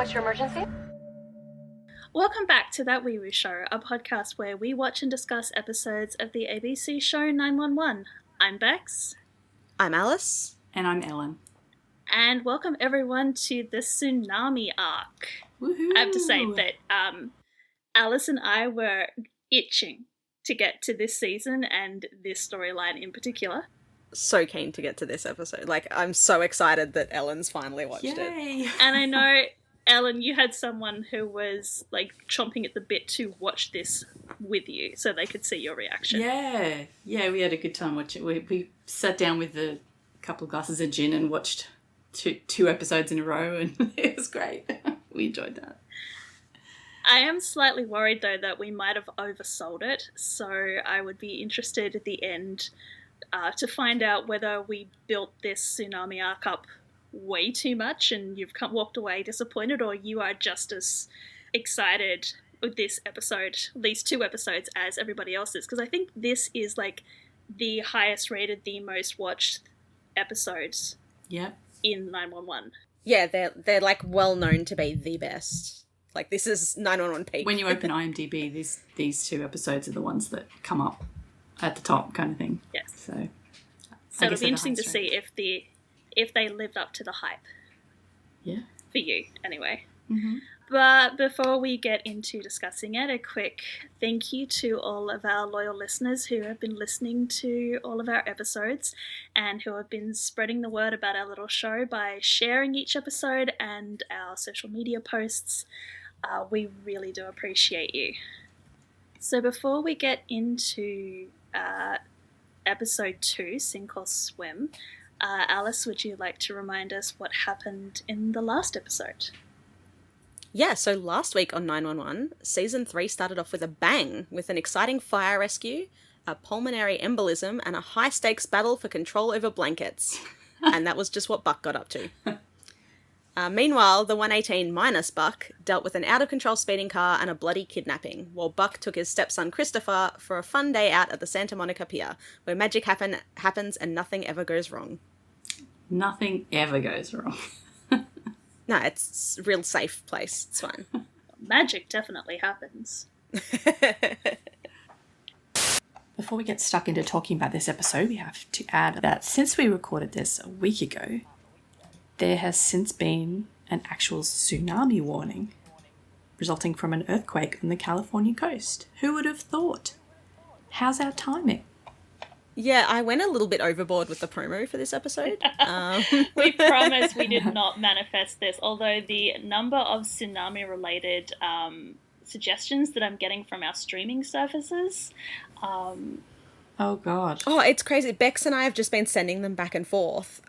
What's your emergency? Welcome back to That Weewoo Show, a podcast where we watch and discuss episodes of the ABC show 911. I'm Bex. I'm Alice. And I'm Ellen. And welcome everyone to the tsunami arc. Woohoo! I have to say that Alice and I were itching to get to this season and this storyline in particular. So keen to get to this episode. Like, I'm so excited that Ellen's finally watched it. And I know, Ellen, you had someone who was, like, chomping at the bit to watch this with you so they could see your reaction. Yeah, we had a good time watching it. We sat down with a couple of glasses of gin and watched two episodes in a row, and it was great. We enjoyed that. I am slightly worried, though, that we might have oversold it, so I would be interested at the end to find out whether we built this tsunami arc up way too much and you've walked away disappointed, or you are just as excited with this episode, these two episodes, as everybody else is. Because I think this is, like, the highest rated, the most watched episodes in 911. Yeah, they're like well known to be the best. Like, this is 911 peak. When you open IMDb, these two episodes are the ones that come up at the top, kind of thing. Yes. So it'll be interesting to see if they lived up to the hype. Yeah. For you, anyway. Mm-hmm. But before we get into discussing it, a quick thank you to all of our loyal listeners who have been listening to all of our episodes and who have been spreading the word about our little show by sharing each episode and our social media posts. We really do appreciate you. So before we get into episode 2, Sink or Swim, Alice, would you like to remind us what happened in the last episode? Yeah, so last week on 911, Season 3 started off with a bang, with an exciting fire rescue, a pulmonary embolism, and a high-stakes battle for control over blankets. And that was just what Buck got up to. Meanwhile, the 118 minus Buck dealt with an out-of-control speeding car and a bloody kidnapping, while Buck took his stepson Christopher for a fun day out at the Santa Monica Pier, where magic happens and nothing ever goes wrong. Nothing ever goes wrong. No, it's a real safe place. It's fine. Magic definitely happens. Before we get stuck into talking about this episode, we have to add that since we recorded this a week ago, there has since been an actual tsunami warning resulting from an earthquake on the California coast. Who would have thought? How's our timing? Yeah, I went a little bit overboard with the promo for this episode. We promise we did not manifest this, although the number of tsunami-related suggestions that I'm getting from our streaming services... Oh, God. Oh, it's crazy. Bex and I have just been sending them back and forth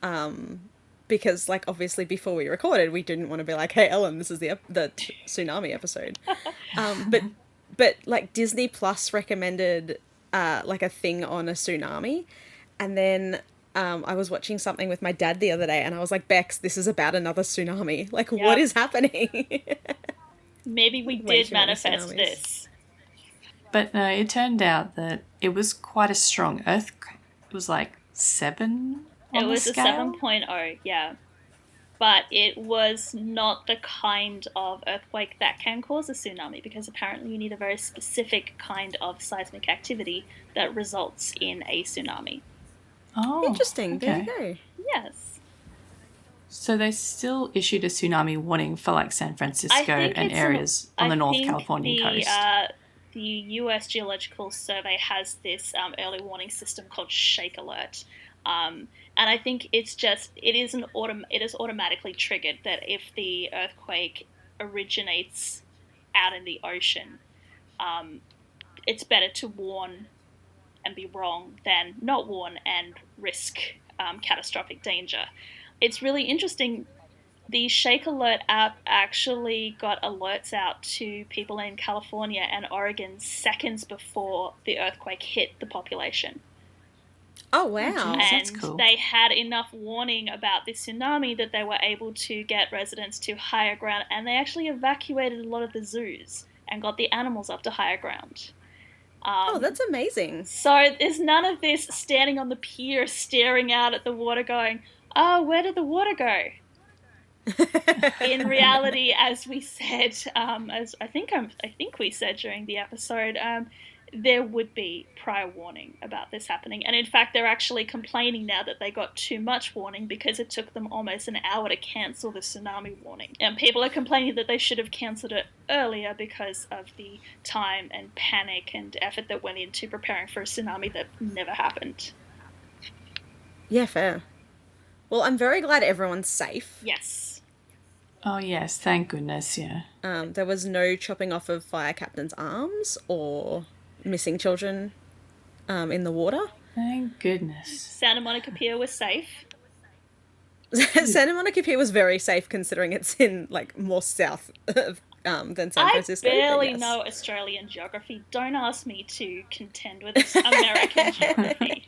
because, like, obviously before we recorded, we didn't want to be like, hey, Ellen, this is the tsunami episode. But, like, Disney Plus recommended... like a thing on a tsunami, and then I was watching something with my dad the other day and I was like, Bex, this is about another tsunami. Like, yep. What is happening? Maybe we did manifest this. But no, it turned out that it was quite a strong earthquake. It was like 7 on the scale? It was a 7.0, yeah. But it was not the kind of earthquake that can cause a tsunami, because apparently you need a very specific kind of seismic activity that results in a tsunami. Oh, interesting. Okay. There you go. Yes. So they still issued a tsunami warning for like San Francisco and areas on the North California coast. The US Geological Survey has this early warning system called Shake Alert. And I think it is automatically triggered that if the earthquake originates out in the ocean, it's better to warn and be wrong than not warn and risk catastrophic danger. It's really interesting. The Shake Alert app actually got alerts out to people in California and Oregon seconds before the earthquake hit the population. Oh, wow. And that's cool. They had enough warning about this tsunami that they were able to get residents to higher ground, and they actually evacuated a lot of the zoos and got the animals up to higher ground. Oh, that's amazing. So there's none of this standing on the pier staring out at the water going, oh, where did the water go? In reality, as we said, as I think we said during the episode, there would be prior warning about this happening. And in fact, they're actually complaining now that they got too much warning because it took them almost an hour to cancel the tsunami warning. And people are complaining that they should have cancelled it earlier because of the time and panic and effort that went into preparing for a tsunami that never happened. Yeah, fair. Well, I'm very glad everyone's safe. Yes. Oh, yes, thank goodness, yeah. There was no chopping off of fire captain's arms or missing children in the water. Thank goodness. Santa Monica Pier was safe. Santa Monica Pier was very safe considering it's in, like, more south of, than San Francisco. I barely know Australian geography. Don't ask me to contend with American geography.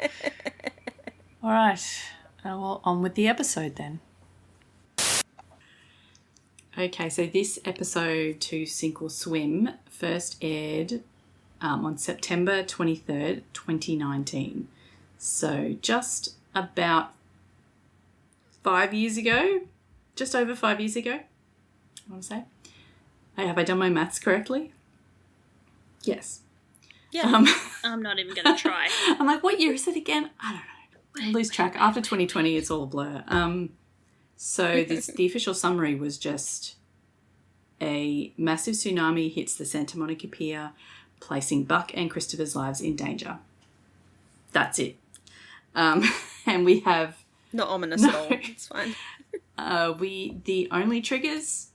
All right. Well, on with the episode then. Okay, so this episode, To Sink or Swim, first aired on September 23rd, 2019. So just about 5 years ago, just over 5 years ago, I want to say. Have I done my maths correctly? Yes. Yeah. I'm not even going to try. I'm like, what year is it again? I don't know. I lose track. After 2020, it's all a blur. So the official summary was just a massive tsunami hits the Santa Monica Pier, placing Buck and Christopher's lives in danger. That's it. And we have... Not ominous at all. It's fine. The only triggers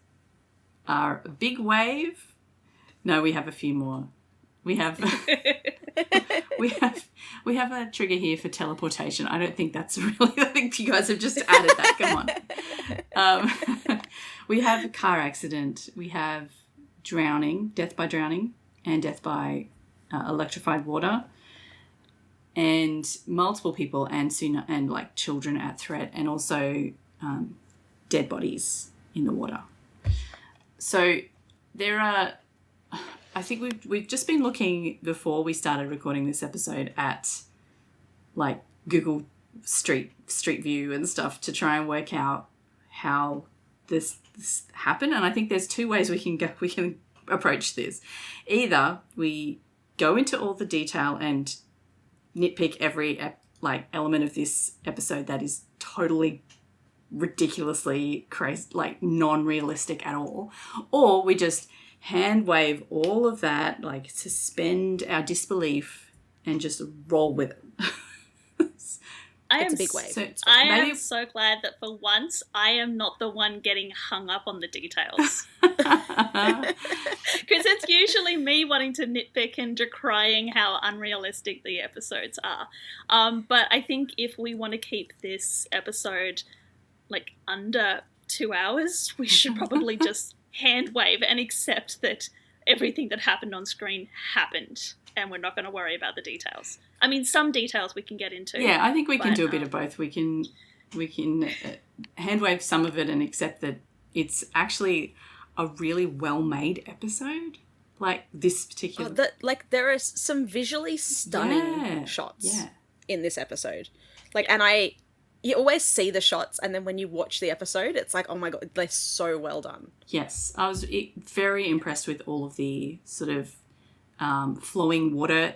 are a big wave. No, we have a few more. We have... we have a trigger here for teleportation. I don't think that's really... I think you guys have just added that. Come on. We have a car accident. We have drowning, death by drowning, and death by electrified water, and multiple people and like children at threat, and also dead bodies in the water. So there are... I think we've just been looking before we started recording this episode at like Google Street View and stuff to try and work out how this happened. And I think there's two ways we can approach this. Either we go into all the detail and nitpick every like element of this episode that is totally ridiculously crazy, like non-realistic at all, or we just hand wave all of that, like suspend our disbelief and just roll with it. It's a big wave. So I am so glad that for once I am not the one getting hung up on the details. Because it's usually me wanting to nitpick and decrying how unrealistic the episodes are. But I think if we want to keep this episode like under 2 hours, we should probably just hand wave and accept that everything that happened on screen happened, and we're not going to worry about the details. I mean, some details we can get into. Yeah, I think we can do a bit of both. We can hand wave some of it and accept that it's actually a really well-made episode. Like this particular... there are some visually stunning shots in this episode. You always see the shots, and then when you watch the episode, it's like, oh my God, they're so well done. Yes, I was very impressed with all of the sort of flowing water.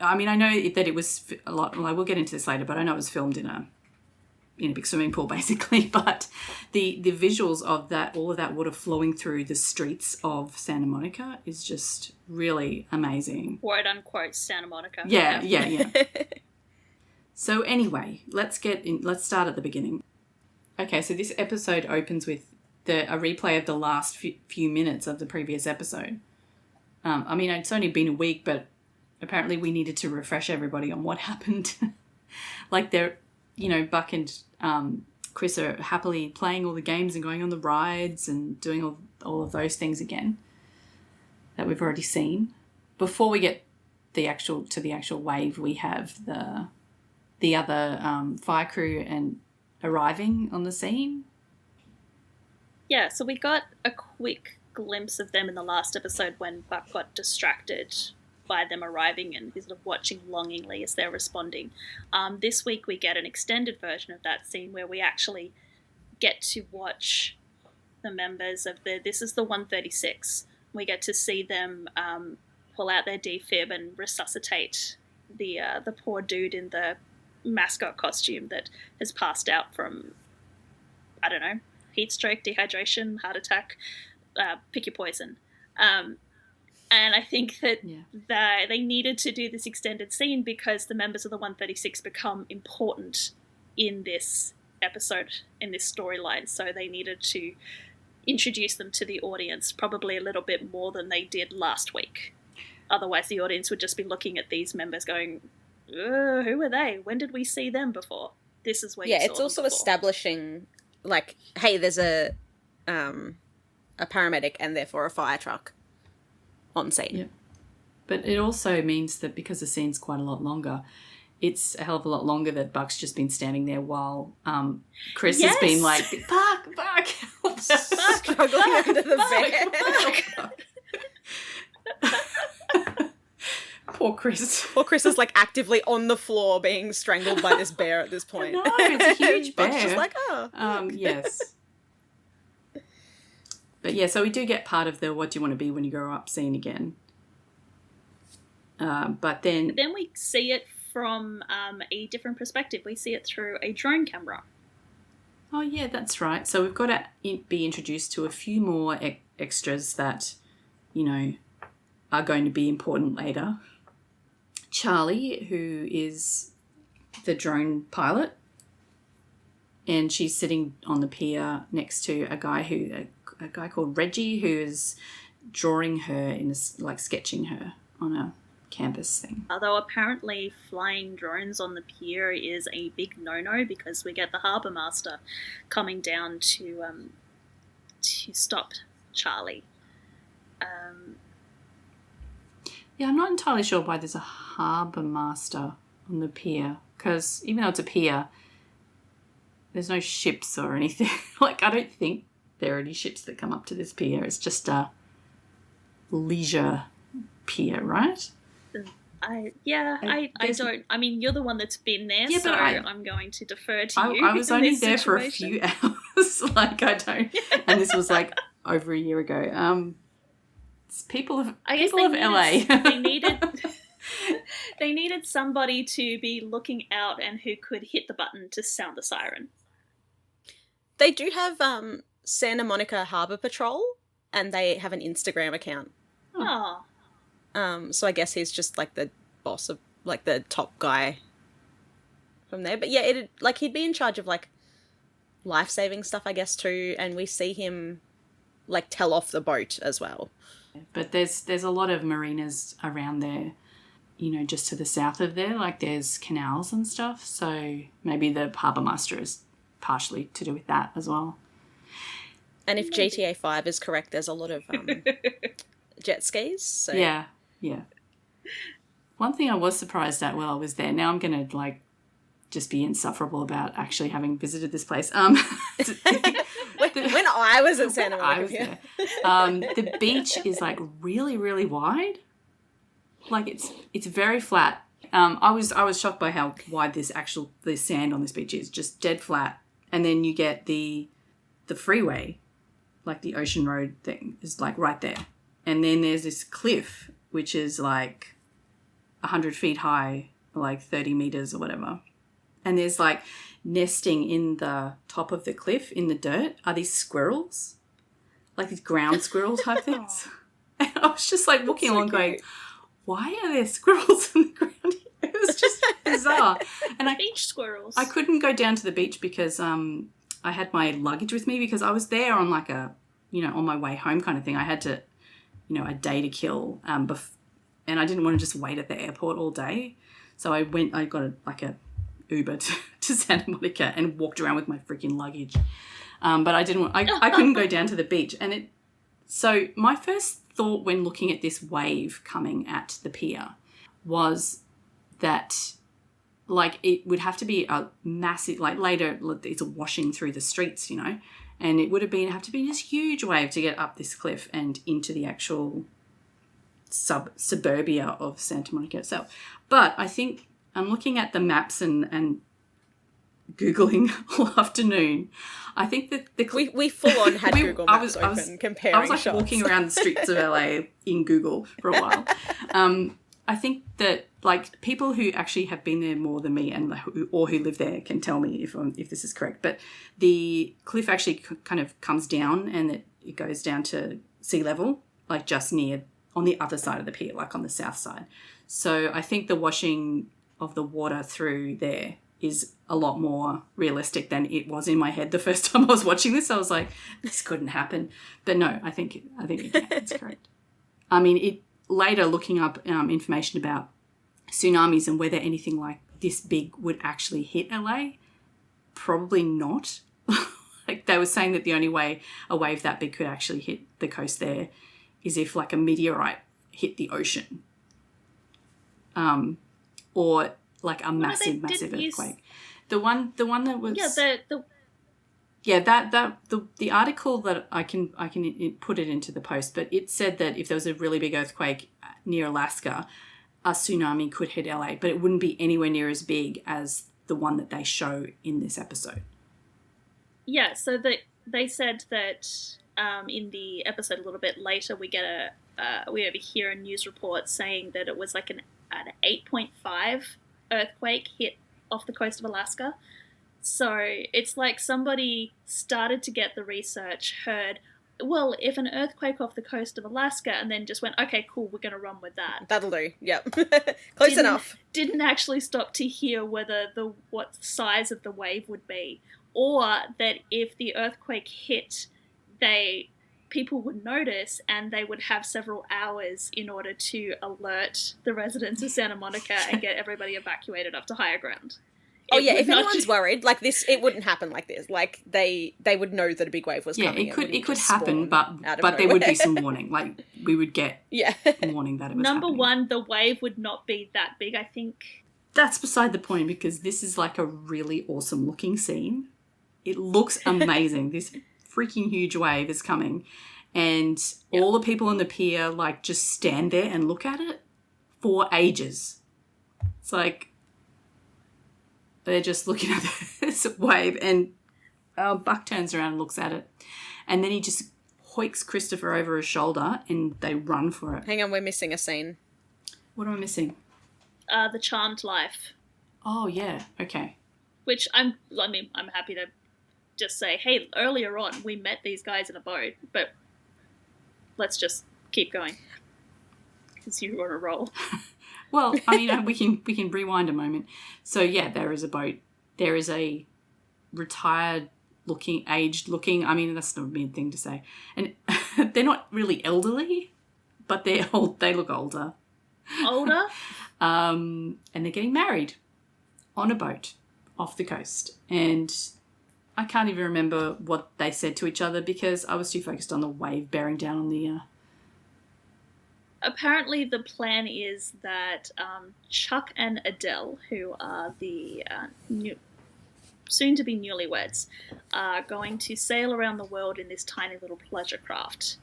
I mean, I know that it was a lot, well, we'll get into this later, but I know it was filmed in a big swimming pool, basically. But the visuals of that, all of that water flowing through the streets of Santa Monica is just really amazing. Quote unquote Santa Monica. Yeah. So anyway, let's start at the beginning. Okay, so this episode opens with a replay of the last few minutes of the previous episode. I mean, it's only been a week, but apparently we needed to refresh everybody on what happened. Like Buck and Chris are happily playing all the games and going on the rides and doing all of those things again that we've already seen. Before we get the actual wave, we have the other fire crew and arriving on the scene. Yeah, so we got a quick glimpse of them in the last episode when Buck got distracted by them arriving and he's sort of watching longingly as they're responding. This week we get an extended version of that scene where we actually get to watch the members of this is the 136. We get to see them pull out their defib and resuscitate the poor dude in the mascot costume that has passed out from, I don't know, heat stroke, dehydration, heart attack, pick your poison. And I think that they needed to do this extended scene because the members of the 136 become important in this episode, in this storyline. So they needed to introduce them to the audience probably a little bit more than they did last week. Otherwise, the audience would just be looking at these members going, who are they? When did we see them before? This is where you saw it's also them before. establishing, like, hey, there's a paramedic and therefore a fire truck on scene. Yeah. But it also means that because the scene's quite a lot longer, it's a hell of a lot longer that Buck's just been standing there while Chris has been like, Buck, struggling under the bed. Poor Chris. Poor Chris is like actively on the floor being strangled by this bear at this point. No, it's a huge bear. Buck's just like, yes. But yeah, so we do get part of the what do you want to be when you grow up scene again. But then we see it from a different perspective. We see it through a drone camera. Oh, yeah, that's right. So we've got to be introduced to a few more extras that, you know, are going to be important later. Charlie, who is the drone pilot, and she's sitting on the pier next to a guy called Reggie, who is drawing her sketching her on a campus thing. Although apparently flying drones on the pier is a big no-no because we get the harbour master coming down to stop Charlie. Yeah, I'm not entirely sure why there's a harbour master on the pier, because even though it's a pier, there's no ships or anything. Like, I don't think there are any ships that come up to this pier. It's just a leisure pier, right? I don't. I mean, you're the one that's been there, yeah, so I'm going to defer to you. I was only there for a situation. few hours. Like, I don't. And this was like over a year ago. It's people of LA. They needed somebody to be looking out and who could hit the button to sound the siren. They do have Santa Monica Harbor Patrol, and they have an Instagram account. Oh. So I guess he's just like the boss of like the top guy from there. But yeah, he'd be in charge of like life-saving stuff, I guess, too. And we see him like tell off the boat as well. But there's a lot of marinas around there, you know, just to the south of there. Like there's canals and stuff. So maybe the harbour master is partially to do with that as well. And if GTA 5 is correct, there's a lot of jet skis. So. Yeah. One thing I was surprised at while I was there, now I'm going to like just be insufferable about actually having visited this place. When I was at Santa Monica Pier. The beach is like really, really wide. Like it's very flat. I was shocked by how wide the sand on this beach is, just dead flat. And then you get the freeway, like the Ocean Road thing is like right there. And then there's this cliff, which is like 100 feet high, like 30 meters or whatever. And there's like nesting in the top of the cliff in the dirt are these squirrels, like these ground squirrel type things. And I was just like walking along going, why are there squirrels in the ground here? It was just bizarre. And beach squirrels. I couldn't go down to the beach because I had my luggage with me because I was there on like a, you know, on my way home kind of thing. I had to, you know, a day to kill and I didn't want to just wait at the airport all day. So I got a Uber to Santa Monica and walked around with my freaking luggage. But I couldn't go down to the beach. So my first thought when looking at this wave coming at the pier was that like it would have to be a massive, like later it's washing through the streets, you know, and it would have to be this huge wave to get up this cliff and into the actual suburbia of Santa Monica itself. But I think I'm looking at the maps and Googling all afternoon. I think that we full on had Google Maps comparing I was like shots. walking around the streets of LA in Google for a while. I think that like people who actually have been there more than me and or who live there can tell me if this is correct. But the cliff actually kind of comes down and it goes down to sea level, like just near on the other side of the pier, like on the south side. So I think the washing of the water through there is a lot more realistic than it was in my head the first time I was watching this. I was like, this couldn't happen. But no, I think it's correct. I mean, later looking up information about tsunamis and whether anything like this big would actually hit LA, probably not. Like they were saying that the only way a wave that big could actually hit the coast there is if like a meteorite hit the ocean. Or like a massive earthquake. The one that was the article that I can put it into the post, but it said that if there was a really big earthquake near Alaska, a tsunami could hit LA, but it wouldn't be anywhere near as big as the one that they show in this episode. Yeah, so they said that in the episode a little bit later we get we overhear a news report saying that it was like an 8.5 earthquake hit off the coast of Alaska. So it's like somebody started to get the research, heard, well, if an earthquake off the coast of Alaska, and then just went, okay, cool, we're going to run with that. That'll do. Yep. Close enough. Didn't actually stop to hear whether what size of the wave would be, or that if the earthquake hit, people would notice and they would have several hours in order to alert the residents of Santa Monica and get everybody evacuated up to higher ground. If anyone's worried, like this, it wouldn't happen like this. Like they would know that a big wave was coming. Yeah, it could happen, but there would be some warning. Like we would get warning that it was Number happening. one, the wave would not be that big, I think. That's beside the point because this is like a really awesome looking scene. It looks amazing. This freaking huge wave is coming, and all the people on the pier like just stand there and look at it for ages. It's like they're just looking at this wave, and Buck turns around and looks at it, and then he just hoiks Christopher over his shoulder, and they run for it. Hang on, we're missing a scene. What am I missing? The Charmed Life. Oh yeah, okay. Which I'm happy to just say, hey, earlier on we met these guys in a boat, but let's just keep going because you were on a roll. Well, I mean, we can rewind a moment. So yeah, there is a boat. There is a retired looking, aged looking. I mean, that's not a weird thing to say. And they're not really elderly, but they're old. They look older. Older. And they're getting married on a boat off the coast. And I can't even remember what they said to each other because I was too focused on the wave bearing down on the. Apparently the plan is that Chuck and Adele, who are the soon-to-be newlyweds, are going to sail around the world in this tiny little pleasure craft.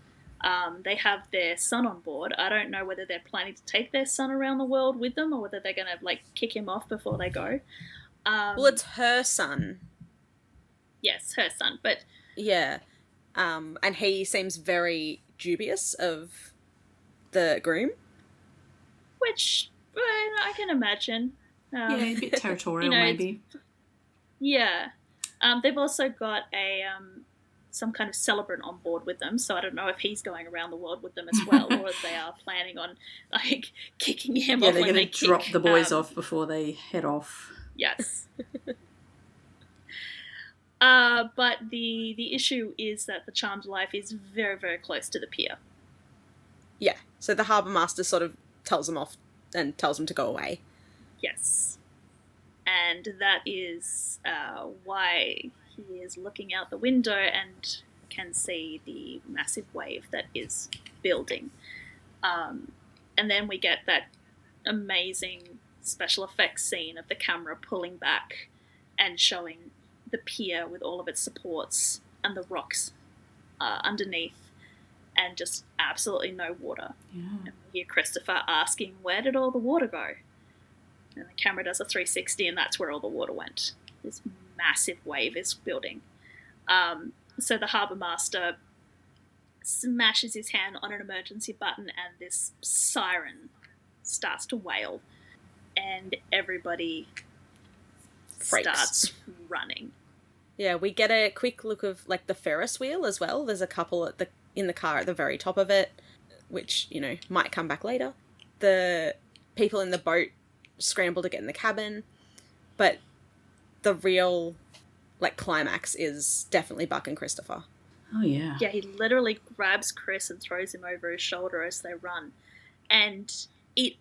They have their son on board. I don't know whether they're planning to take their son around the world with them or whether they're going to kick him off before they go. Well, it's her son. Yes, her son, but... Yeah. And he seems very dubious of the groom. Which, I can imagine. Yeah, a bit territorial, maybe. Yeah. They've also got some kind of celebrant on board with them, so I don't know if he's going around the world with them as well, or if they are planning on, kicking him off when they kick. Yeah, they're going to drop the boys off before they head off. Yes. But the issue is that the Charmed Life is very, very close to the pier. Yeah, so the harbour master sort of tells them off and tells them to go away. Yes. And that is why he is looking out the window and can see the massive wave that is building. And then we get that amazing special effects scene of the camera pulling back and showing the pier with all of its supports and the rocks underneath. And just absolutely no water. Yeah. And we hear Christopher asking, where did all the water go? And the camera does a 360 and that's where all the water went. This massive wave is building. So the harbour master smashes his hand on an emergency button and this siren starts to wail and everybody starts running. Yeah, we get a quick look of like the Ferris wheel as well. There's a couple in the car at the very top of it, which, you know, might come back later. The people in the boat scramble to get in the cabin, but the real like climax is definitely Buck and Christopher. Oh yeah. Yeah, he literally grabs Chris and throws him over his shoulder as they run. And it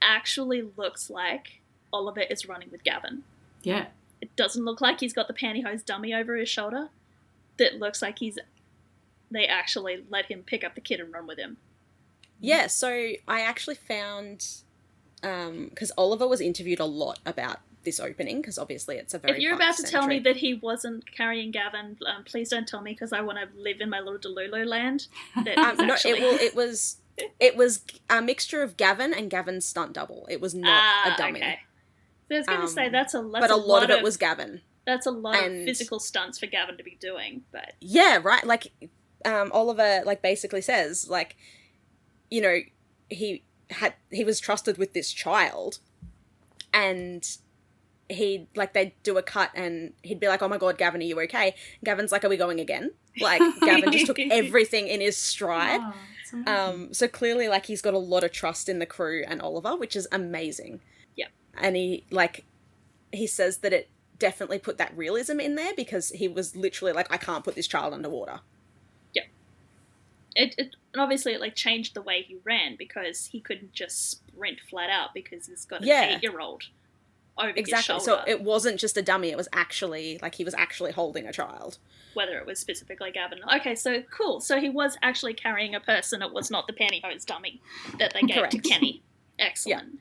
actually looks like Oliver is running with Gavin. Yeah. It doesn't look like he's got the pantyhose dummy over his shoulder. It looks like they actually let him pick up the kid and run with him. Yeah, so I actually found, because Oliver was interviewed a lot about this opening, because obviously it's a very If you're about to tell me Buck-centric- that he wasn't carrying Gavin, please don't tell me, because I want to live in my little Delulu land. That he's actually... it was a mixture of Gavin and Gavin's stunt double. It was not a dummy. Okay. So I was going to say that's a lot of it was Gavin. That's a lot of physical stunts for Gavin to be doing, but yeah, right. Like Oliver, like basically says, like, you know, he was trusted with this child, and he like they'd do a cut and he'd be like, "Oh my God, Gavin, are you okay?" Gavin's like, "Are we going again?" Like Gavin just took everything in his stride. Oh, so clearly, like, he's got a lot of trust in the crew and Oliver, which is amazing. Yep. And he says that it definitely put that realism in there because he was literally like, I can't put this child underwater. Yep. And obviously it like changed the way he ran because he couldn't just sprint flat out because he's got an 8-year-old over his shoulder. So it wasn't just a dummy, it was actually like he was actually holding a child. Whether it was specifically Gavin. Okay, so cool. So he was actually carrying a person. It was not the pantyhose dummy that they gave to Kenny. Excellent.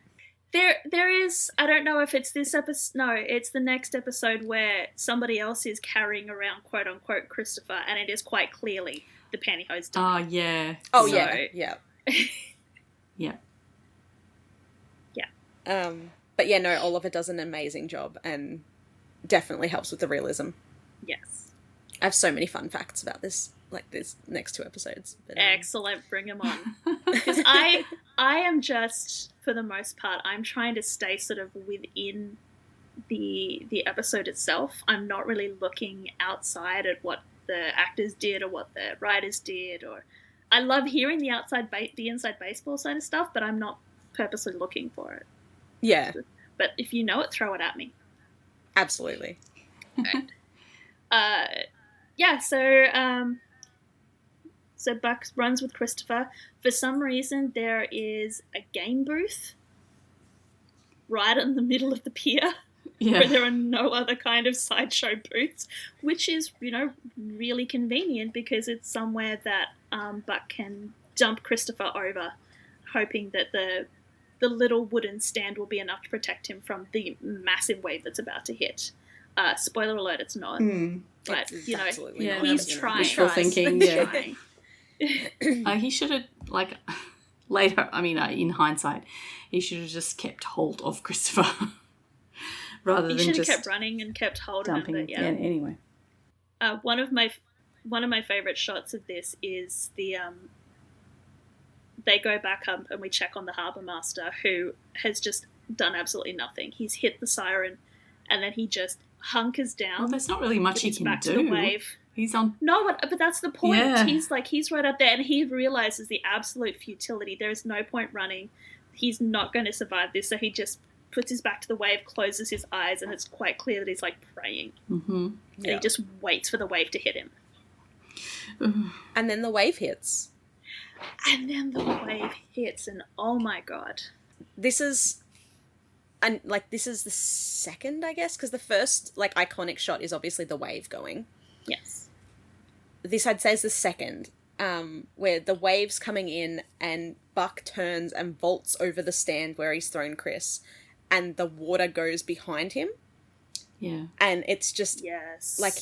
Yeah. There is, I don't know if it's this episode, no, it's the next episode where somebody else is carrying around quote-unquote Christopher, and it is quite clearly the pantyhose dummy. Oh, yeah. Oh, So- yeah. Yeah. Yeah. But yeah, no, Oliver does an amazing job and definitely helps with the realism. Yes. I have so many fun facts about this, like this next 2 episodes. But, Excellent, bring them on. Because I am just, for the most part, I'm trying to stay sort of within the episode itself. I'm not really looking outside at what the actors did or what the writers did. Or I love hearing the inside baseball side of stuff, but I'm not purposely looking for it. yeah, But if you know it, throw it at me. absolutely. Right. Yeah, so Buck runs with Christopher. For some reason, there is a game booth right in the middle of the pier where there are no other kind of sideshow booths, which is, you know, really convenient because it's somewhere that Buck can dump Christopher over, hoping that the little wooden stand will be enough to protect him from the massive wave that's about to hit. Spoiler alert, it's not. But, It's you know, absolutely yeah, not, he's you know. trying. Wishful thinking, He's yeah. trying. He should have, like, later, I mean, in hindsight, he should have just kept hold of Christopher rather He than should have just kept running and kept holding dumping. him, but Yeah, anyway. one of my favorite shots of this is the they go back up and we check on the harbour master, who has just done absolutely nothing. He's hit the siren and then he just hunkers down. Well, there's not really much with he his can back to do. the wave. He's on. No, but that's the point. Yeah. He's right up there, and he realizes the absolute futility. There is no point running. He's not going to survive this, so he just puts his back to the wave, closes his eyes, and it's quite clear that he's like praying. Mm-hmm. And he just waits for the wave to hit him. And then the wave hits. And then the wave hits, and oh my God. This is the second, I guess, because the first like iconic shot is obviously the wave going. Yes. This I'd say is the second, where the wave's coming in and Buck turns and vaults over the stand where he's thrown Chris, and the water goes behind him. Yeah. And it's just Yes. like,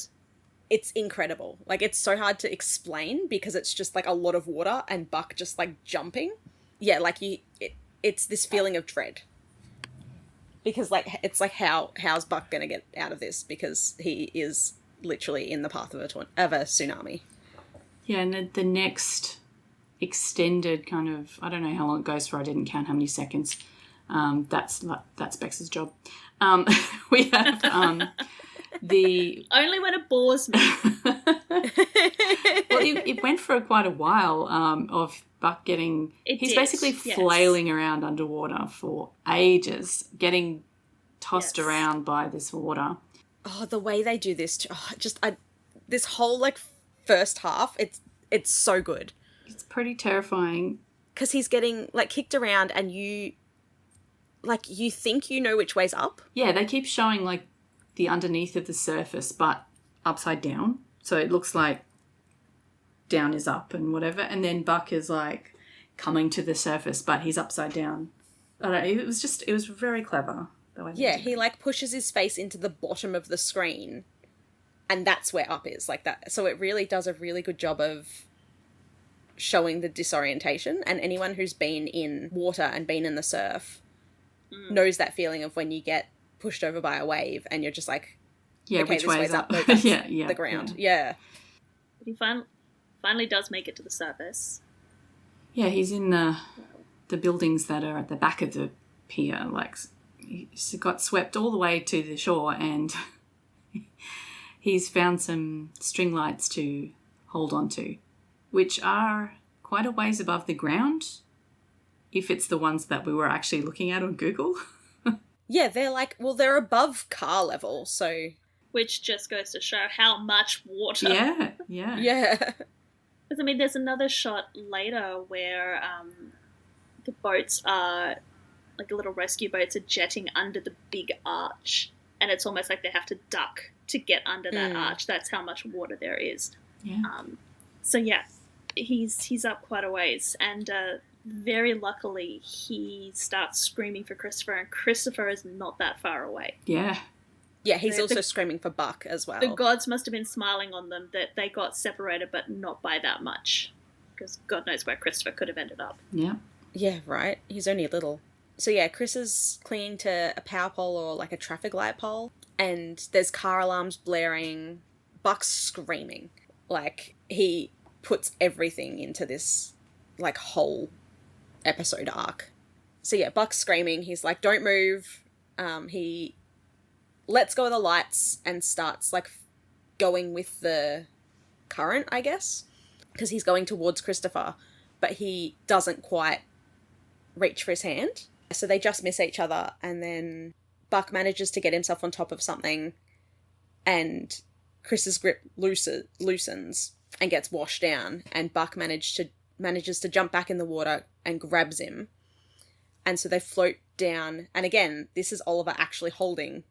it's incredible. Like, it's so hard to explain because it's just like a lot of water and Buck just like jumping. Yeah, like it's this feeling of dread. Because, like, it's like, how's Buck going to get out of this? Because he is literally in the path of a tsunami. Yeah, and the next extended kind of, I don't know how long it goes for, I didn't count how many seconds. That's Bex's job. We have the... Only when it bores me. Well, it went for quite a while of Buck getting... He's basically flailing around underwater for ages, getting tossed around by this water. Oh, the way they do this, this whole, like, first half, it's so good. It's pretty terrifying. Because he's getting, like, kicked around and you think you know which way's up. Yeah, they keep showing, like, the underneath of the surface, but upside down. So it looks like down is up and whatever. And then Buck is, like, coming to the surface, but he's upside down. I don't know, it was very clever. Yeah, he, like, pushes his face into the bottom of the screen, and that's where up is, like that. So it really does a really good job of showing the disorientation, and anyone who's been in water and been in the surf knows that feeling of when you get pushed over by a wave and you're just like, yeah, okay, which this way way's is up? No, that's yeah, the ground. Yeah. But he finally does make it to the surface. Yeah, he's in the buildings that are at the back of the pier. Like, he's got swept all the way to the shore, and he's found some string lights to hold on to, which are quite a ways above the ground, if it's the ones that we were actually looking at on Google. Yeah, they're above car level, so... Which just goes to show how much water... Yeah. Yeah. Because, I mean, there's another shot later where the boats are, like, the little rescue boats are jetting under the big arch, and it's almost like they have to duck to get under that arch. That's how much water there is. Yeah. So, yeah, he's up quite a ways, and very luckily he starts screaming for Christopher, and Christopher is not that far away. Yeah. Yeah, he's also screaming for Buck as well. The gods must have been smiling on them that they got separated, but not by that much. Because God knows where Christopher could have ended up. Yeah. Yeah, right. He's only little. So yeah, Chris is clinging to a power pole or like a traffic light pole, and there's car alarms blaring. Buck's screaming. Like, he puts everything into this, like, whole episode arc. So yeah, Buck's screaming. He's like, don't move. He lets go of the lights and starts, like, going with the current, I guess, because he's going towards Christopher, but he doesn't quite reach for his hand. So they just miss each other, and then Buck manages to get himself on top of something, and Chris's grip loosens and gets washed down, and Buck manages to jump back in the water and grabs him. And so they float down, and again, this is Oliver actually holding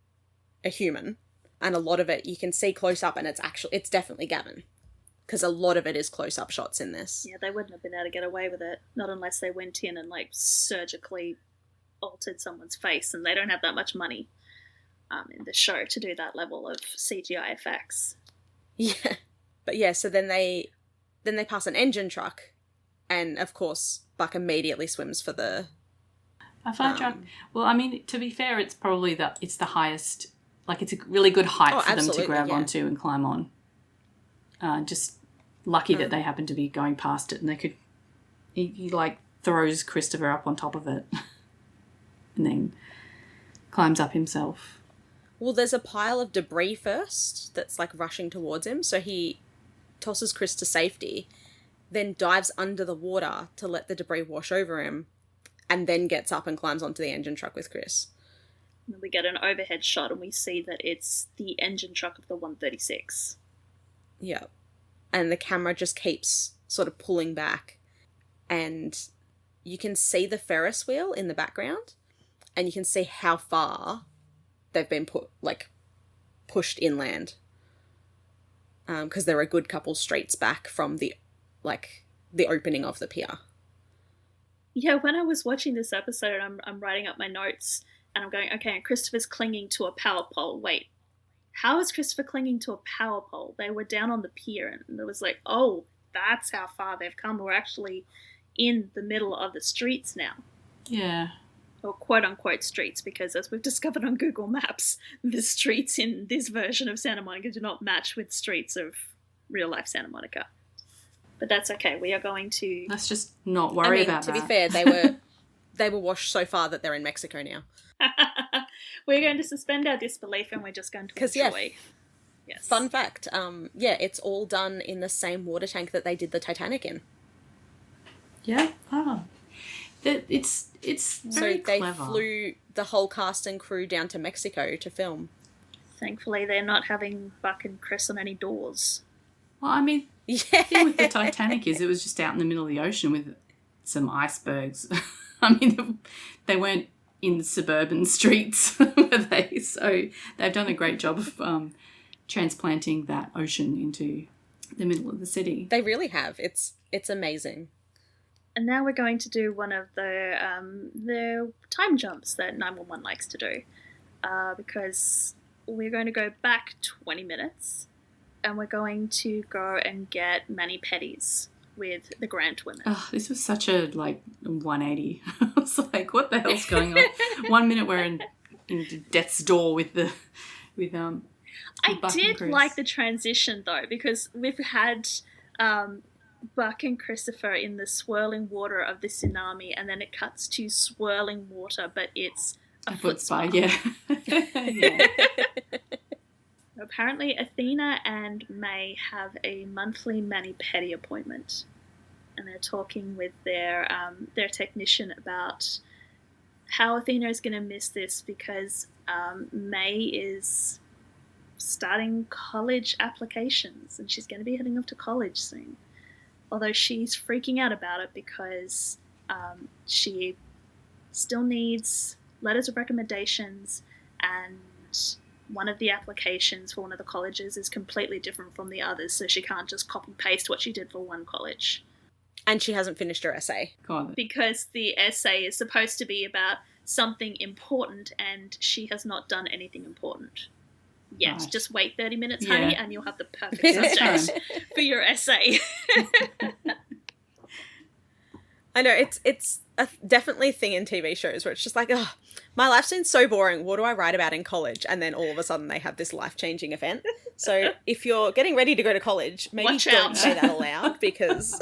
a human, and a lot of it you can see close up, and it's definitely Gavin, because a lot of it is close up shots in this. Yeah, they wouldn't have been able to get away with it, not unless they went in and, like, surgically altered someone's face, and they don't have that much money in the show to do that level of CGI effects. Yeah, but yeah, so then they pass an engine truck, and of course Buck immediately swims for the A fire truck. Well, I mean, to be fair, it's probably it's the highest. Like, it's a really good height for them to grab onto and climb on. Just lucky that they happen to be going past it, and they could. He like throws Christopher up on top of it, and then climbs up himself. Well, there's a pile of debris first that's, like, rushing towards him, so he tosses Chris to safety, then dives under the water to let the debris wash over him, and then gets up and climbs onto the engine truck with Chris. And we get an overhead shot, and we see that it's the engine truck of the 136. Yeah. And the camera just keeps sort of pulling back, and you can see the Ferris wheel in the background, and you can see how far they've been pushed inland. Because they're a good couple streets back from the opening of the pier. Yeah, when I was watching this episode, I'm writing up my notes, and I'm going, okay, and Christopher's clinging to a power pole. Wait, how is Christopher clinging to a power pole? They were down on the pier, and it was like, oh, that's how far they've come. We're actually in the middle of the streets now. Yeah. or quote-unquote streets, because as we've discovered on Google Maps, the streets in this version of Santa Monica do not match with streets of real-life Santa Monica. But that's okay. We are going to... Let's just not worry about that. To be fair, they were washed so far that they're in Mexico now. We're going to suspend our disbelief and we're just going to enjoy. Yes. Fun fact, it's all done in the same water tank that they did the Titanic in. Yeah. Oh. It's very so they clever. Flew the whole cast and crew down to Mexico to film. Thankfully, they're not having Buck and Chris on any doors. Well, I mean, the thing with the Titanic is it was just out in the middle of the ocean with some icebergs. I mean, they weren't in the suburban streets, were they? So they've done a great job of transplanting that ocean into the middle of the city. They really have. It's amazing. And now we're going to do one of the time jumps that 911 likes to do, because we're going to go back 20 minutes, and we're going to go and get mani-pedis with the Grant women. Oh, this was such a 180. I was like, what the hell's going on? 1 minute we're in death's door with I did like the transition though, because we've had Buck and Christopher in the swirling water of the tsunami, and then it cuts to swirling water, but it's a foot spa. Yeah. Yeah. Apparently, Athena and May have a monthly mani-pedi appointment, and they're talking with their technician about how Athena is going to miss this because May is starting college applications, and she's going to be heading off to college soon. Although she's freaking out about it because she still needs letters of recommendations, and one of the applications for one of the colleges is completely different from the others, so she can't just copy paste what she did for one college. And she hasn't finished her essay. Because the essay is supposed to be about something important, and she has not done anything important yet. Right. Just wait 30 minutes, honey, and you'll have the perfect subject for your essay. I know, it's definitely a thing in TV shows where it's just like, oh, my life's been so boring. What do I write about in college? And then all of a sudden they have this life-changing event. So if you're getting ready to go to college, maybe don't say that aloud because...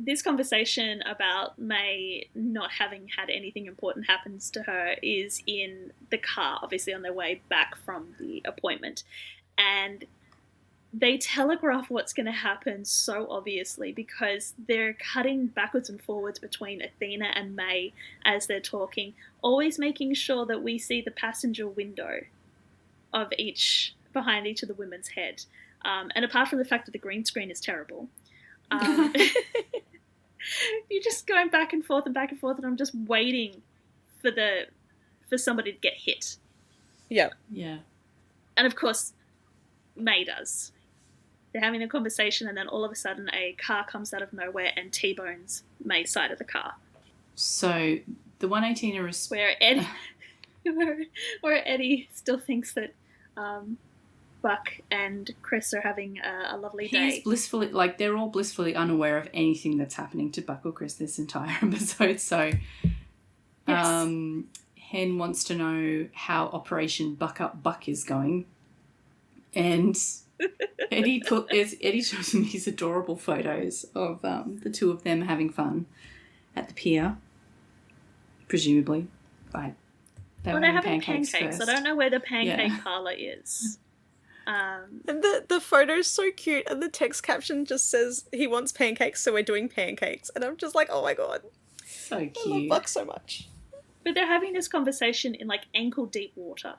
This conversation about May not having had anything important happens to her is in the car, obviously on their way back from the appointment. And they telegraph what's going to happen so obviously because they're cutting backwards and forwards between Athena and May as they're talking, always making sure that we see the passenger window of behind each of the women's head. And apart from the fact that the green screen is terrible, you're just going back and forth, and I'm just waiting for somebody to get hit. Yeah. Yeah. And of course, May does. They're having a conversation, and then all of a sudden a car comes out of nowhere and T-bones May's side of the car. So the 118 is... Where Eddie still thinks that Buck and Chris are having a lovely day. He's blissfully, they're all blissfully unaware of anything that's happening to Buck or Chris this entire episode. So, yes. Hen wants to know how Operation Buck Up Buck is going, and Eddie shows him these adorable photos of the two of them having fun at the pier, presumably. Right. They're having pancakes. First. I don't know where the pancake parlor is. And the photo's so cute, and the text caption just says he wants pancakes, so we're doing pancakes, and I'm just like, oh my god, so cute. I love Buck so much. But they're having this conversation in ankle deep water,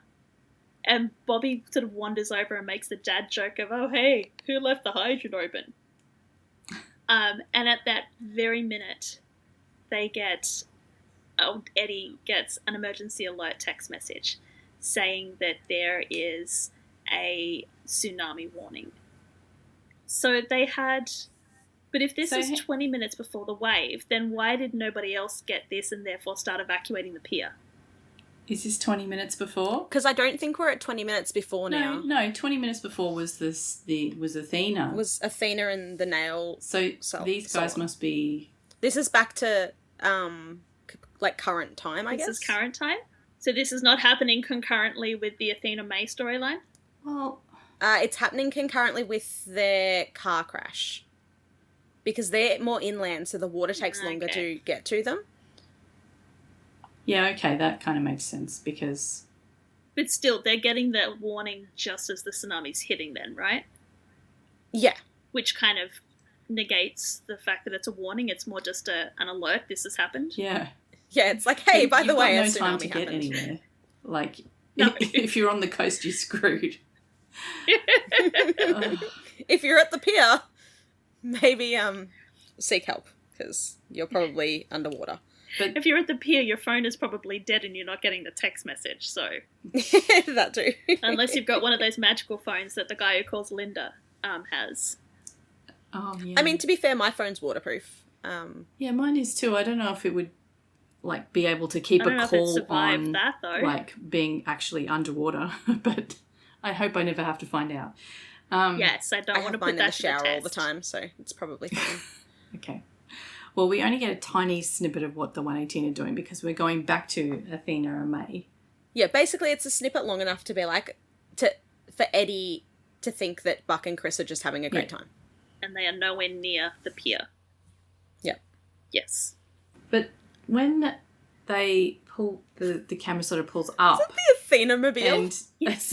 and Bobby sort of wanders over and makes the dad joke of, oh hey, who left the hydrant open? And at that very minute Eddie gets an emergency alert text message saying that there is a tsunami warning. So they had... But if this is 20 minutes before the wave, then why did nobody else get this and therefore start evacuating the pier? Is this 20 minutes before? Because I don't think we're at 20 minutes before now. No, 20 minutes before was Athena. Was Athena and the nail. So these guys must be... This is back to like current time, I guess. This is current time? So this is not happening concurrently with the Athena May storyline? Well, It's happening concurrently with their car crash. Because they're more inland, so the water takes longer to get to them. yeah, okay, that kind of makes sense because... But still, they're getting the warning just as the tsunami's hitting then, right? Yeah. Which kind of negates the fact that it's a warning. It's more just an alert, this has happened. Yeah. Yeah, it's like, hey, by the way, a you've got no time tsunami to happened. get anywhere. Like, No. if you're on the coast, you're screwed. If you're at the pier, maybe seek help, because you're probably underwater. But If you're at the pier, your phone is probably dead and you're not getting the text message, so... That too. Unless you've got one of those magical phones that the guy who calls Linda has. oh yeah, I mean, to be fair, my phone's waterproof. yeah, mine is too. I don't know if it would like be able to keep I don't a know if it call survived on that, though. like being actually underwater, but I hope I never have to find out. Yes, I I don't want have to mine put in that the to the shower all the test. time, so it's probably fine. Okay. Well, we only get a tiny snippet of what the 118 are doing because we're going back to Athena and May. Yeah, basically it's a snippet long enough to be like, for Eddie to think that Buck and Chris are just having a great time. And they are nowhere near the pier. Yep. Yes. But when they pull, the camera sort of pulls up. The Athena-mobile. And Yes.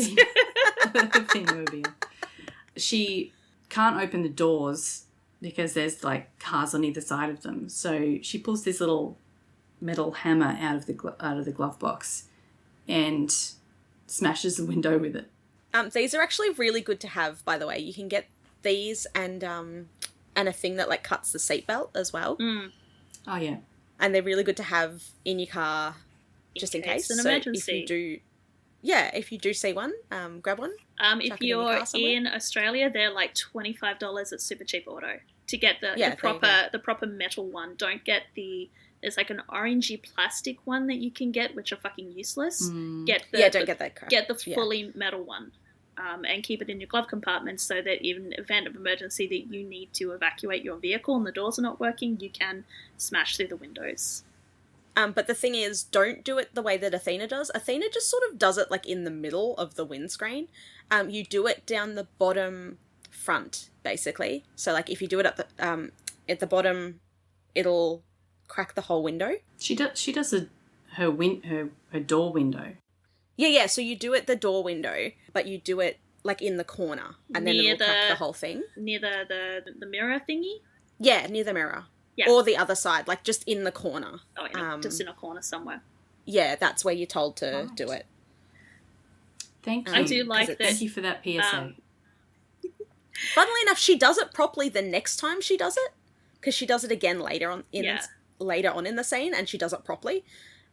Athena-mobile. She can't open the doors because there's like cars on either side of them. So she pulls this little metal hammer out of the glove box and smashes the window with it. These are actually really good to have, by the way. You can get these and a thing that like cuts the seatbelt as well. Mm. Oh yeah. And they're really good to have in your car just in case. An So emergency. if you do see one, grab one. If Chuck it in your you're car somewhere. in Australia, they're like $25 at Super Cheap Auto to get Yeah, the there you go. proper metal one. Don't get there's like an orangey plastic one that you can get, which are fucking useless. Get the Don't get that crap. get the Yeah. fully metal one, and keep it in your glove compartment so that in an event of emergency that you need to evacuate your vehicle and the doors are not working, you can smash through the windows. But the thing is, don't do it the way that Athena does. Athena just sort of does it like in the middle of the windscreen. You do it down the bottom front, basically. So like if you do it at the bottom, it'll crack the whole window. She does her door window. Yeah. So you do it the door window, but you do it like in the corner, and then Near it'll crack the- the whole thing. Near the mirror thingy. Yeah, near the mirror. Yeah. Or the other side, like just in the corner. Just in a corner somewhere. Yeah, that's where you're told to Right. do it. Thank you. I do like 'cause that. Thank you for that PSA. Funnily enough, she does it properly the next time she does it, because she does it again later on in the scene, and she does it properly.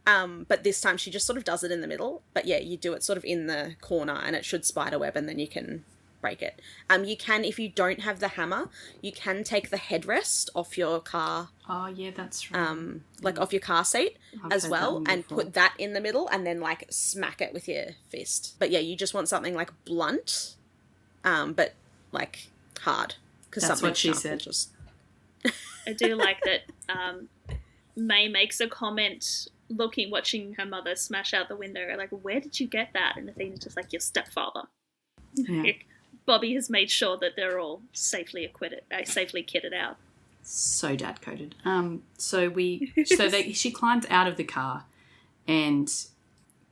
But this time she just sort of does it in the middle. But yeah, you do it sort of in the corner, and it should spiderweb, and then you can break it. You can, if you don't have the hammer, you can take the headrest off your car, Oh yeah, that's right. like off your car seat I've as heard that well, one and before. put that in the middle, and then like smack it with your fist. But yeah, you just want something like blunt, but like hard, because That's something what she sharp will said. just... I do like that May makes a comment watching her mother smash out the window, like, where did you get that? And Athena's just like, your stepfather. Yeah. Like, Bobby has made sure that they're all safely kitted out. So dad coded. She climbs out of the car and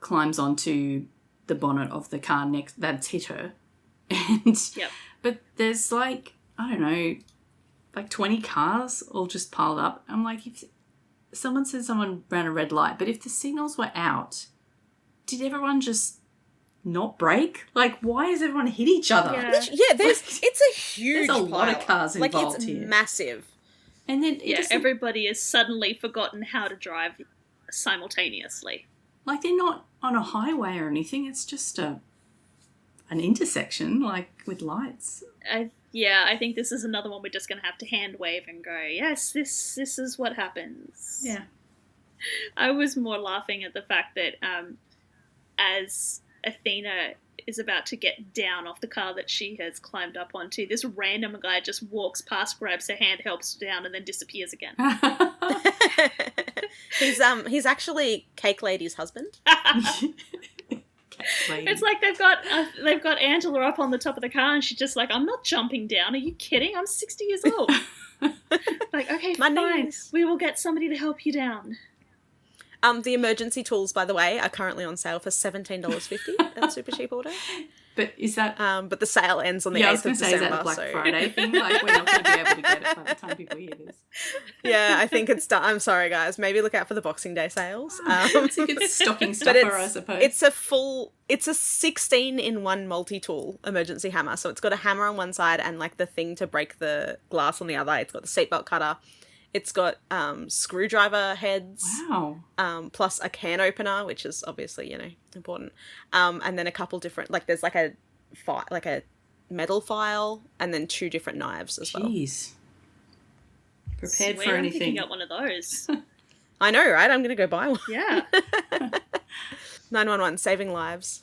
climbs onto the bonnet of the car next that's hit her. And Yep. but there's like, I don't know, like 20 cars all just piled up. I'm like, if someone said someone ran a red light, but if the signals were out, did everyone just not brake? Like, why does everyone hit each other? Yeah. It's a huge There's a lot of pile. cars like involved it's here. massive. And then it Yeah, just, everybody has suddenly forgotten how to drive simultaneously. like, they're not on a highway or anything. It's just an intersection, like, with lights. I think this is another one we're just going to have to hand wave and go, yes, this is what happens. Yeah. I was more laughing at the fact that as Athena is about to get down off the car that she has climbed up onto, this random guy just walks past, grabs her hand, helps her down, and then disappears again. He's actually Cake Lady's husband. It's like they've got Angela up on the top of the car, and she's just like, "I'm not jumping down. Are you kidding? I'm 60 years old." Like, okay, My fine. knees. We will get somebody to help you down. The emergency tools, by the way, are currently on sale for $17.50 at Super Cheap Auto. But is that... But the sale ends on the 8th I was of going to say, is that December. a Black Friday thing? Like, we're not going to be able to get it by the time people hear this. Yeah, I think it's done. I'm sorry, guys. Maybe look out for the Boxing Day sales. It's a good stocking stuffer, I suppose. It's a 16-in-1 multi-tool emergency hammer. So it's got a hammer on one side and like the thing to break the glass on the other. It's got the seatbelt cutter. It's got screwdriver heads. Wow. Plus a can opener, which is obviously, important. And then a couple different, like there's like a metal file and then 2 different knives as well. Jeez. Prepared Sweet, for I'm anything. picking up one of those. I know, right? I'm going to go buy one. Yeah. 911, saving lives.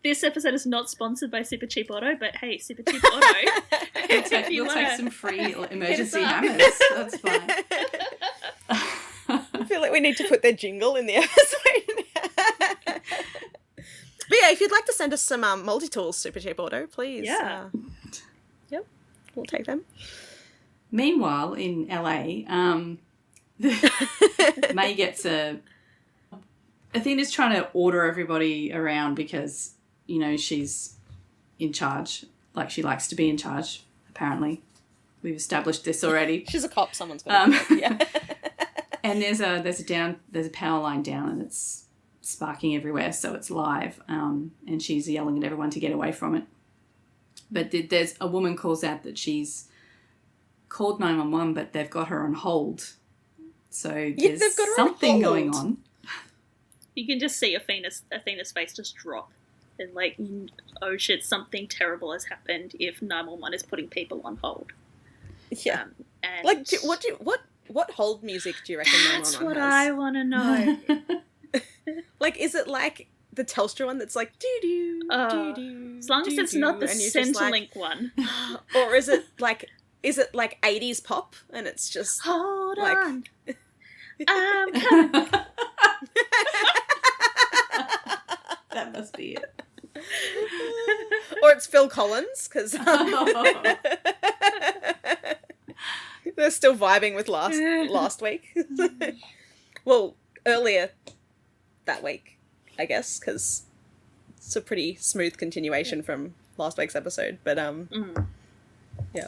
This episode is not sponsored by Super Cheap Auto, but hey, Super Cheap Auto. We'll take some free emergency up. hammers. That's fine. I feel like we need to put their jingle in the episode. But yeah, if you'd like to send us some multi-tools, Super Cheap Auto, please. Yeah. Yep, we'll take them. Meanwhile, in LA, May gets Athena's trying to order everybody around because, she's in charge. Like, she likes to be in charge, apparently. We've established this already. She's a cop, someone's got to yeah. And there's a power line down and it's sparking everywhere, so it's live. And she's yelling at everyone to get away from it. But there's a woman calls out that she's called 911, but they've got her on hold. So there's they've got her something on going hold. on. You can just see Athena's face just drop. And like, oh shit, something terrible has happened if 911 is putting people on hold. Yeah. And Like, what hold music do you reckon that's 911 what has? I want to know. Like, is it like the Telstra one that's like doo-doo, doo-doo, As long as it's not the and you're just Centrelink one. Or is it like 80s pop and it's just Hold like... on. I'm coming. That must be it. Or it's Phil Collins, because they're still vibing with last week. Well, earlier that week, I guess, because it's a pretty smooth continuation from last week's episode. But yeah.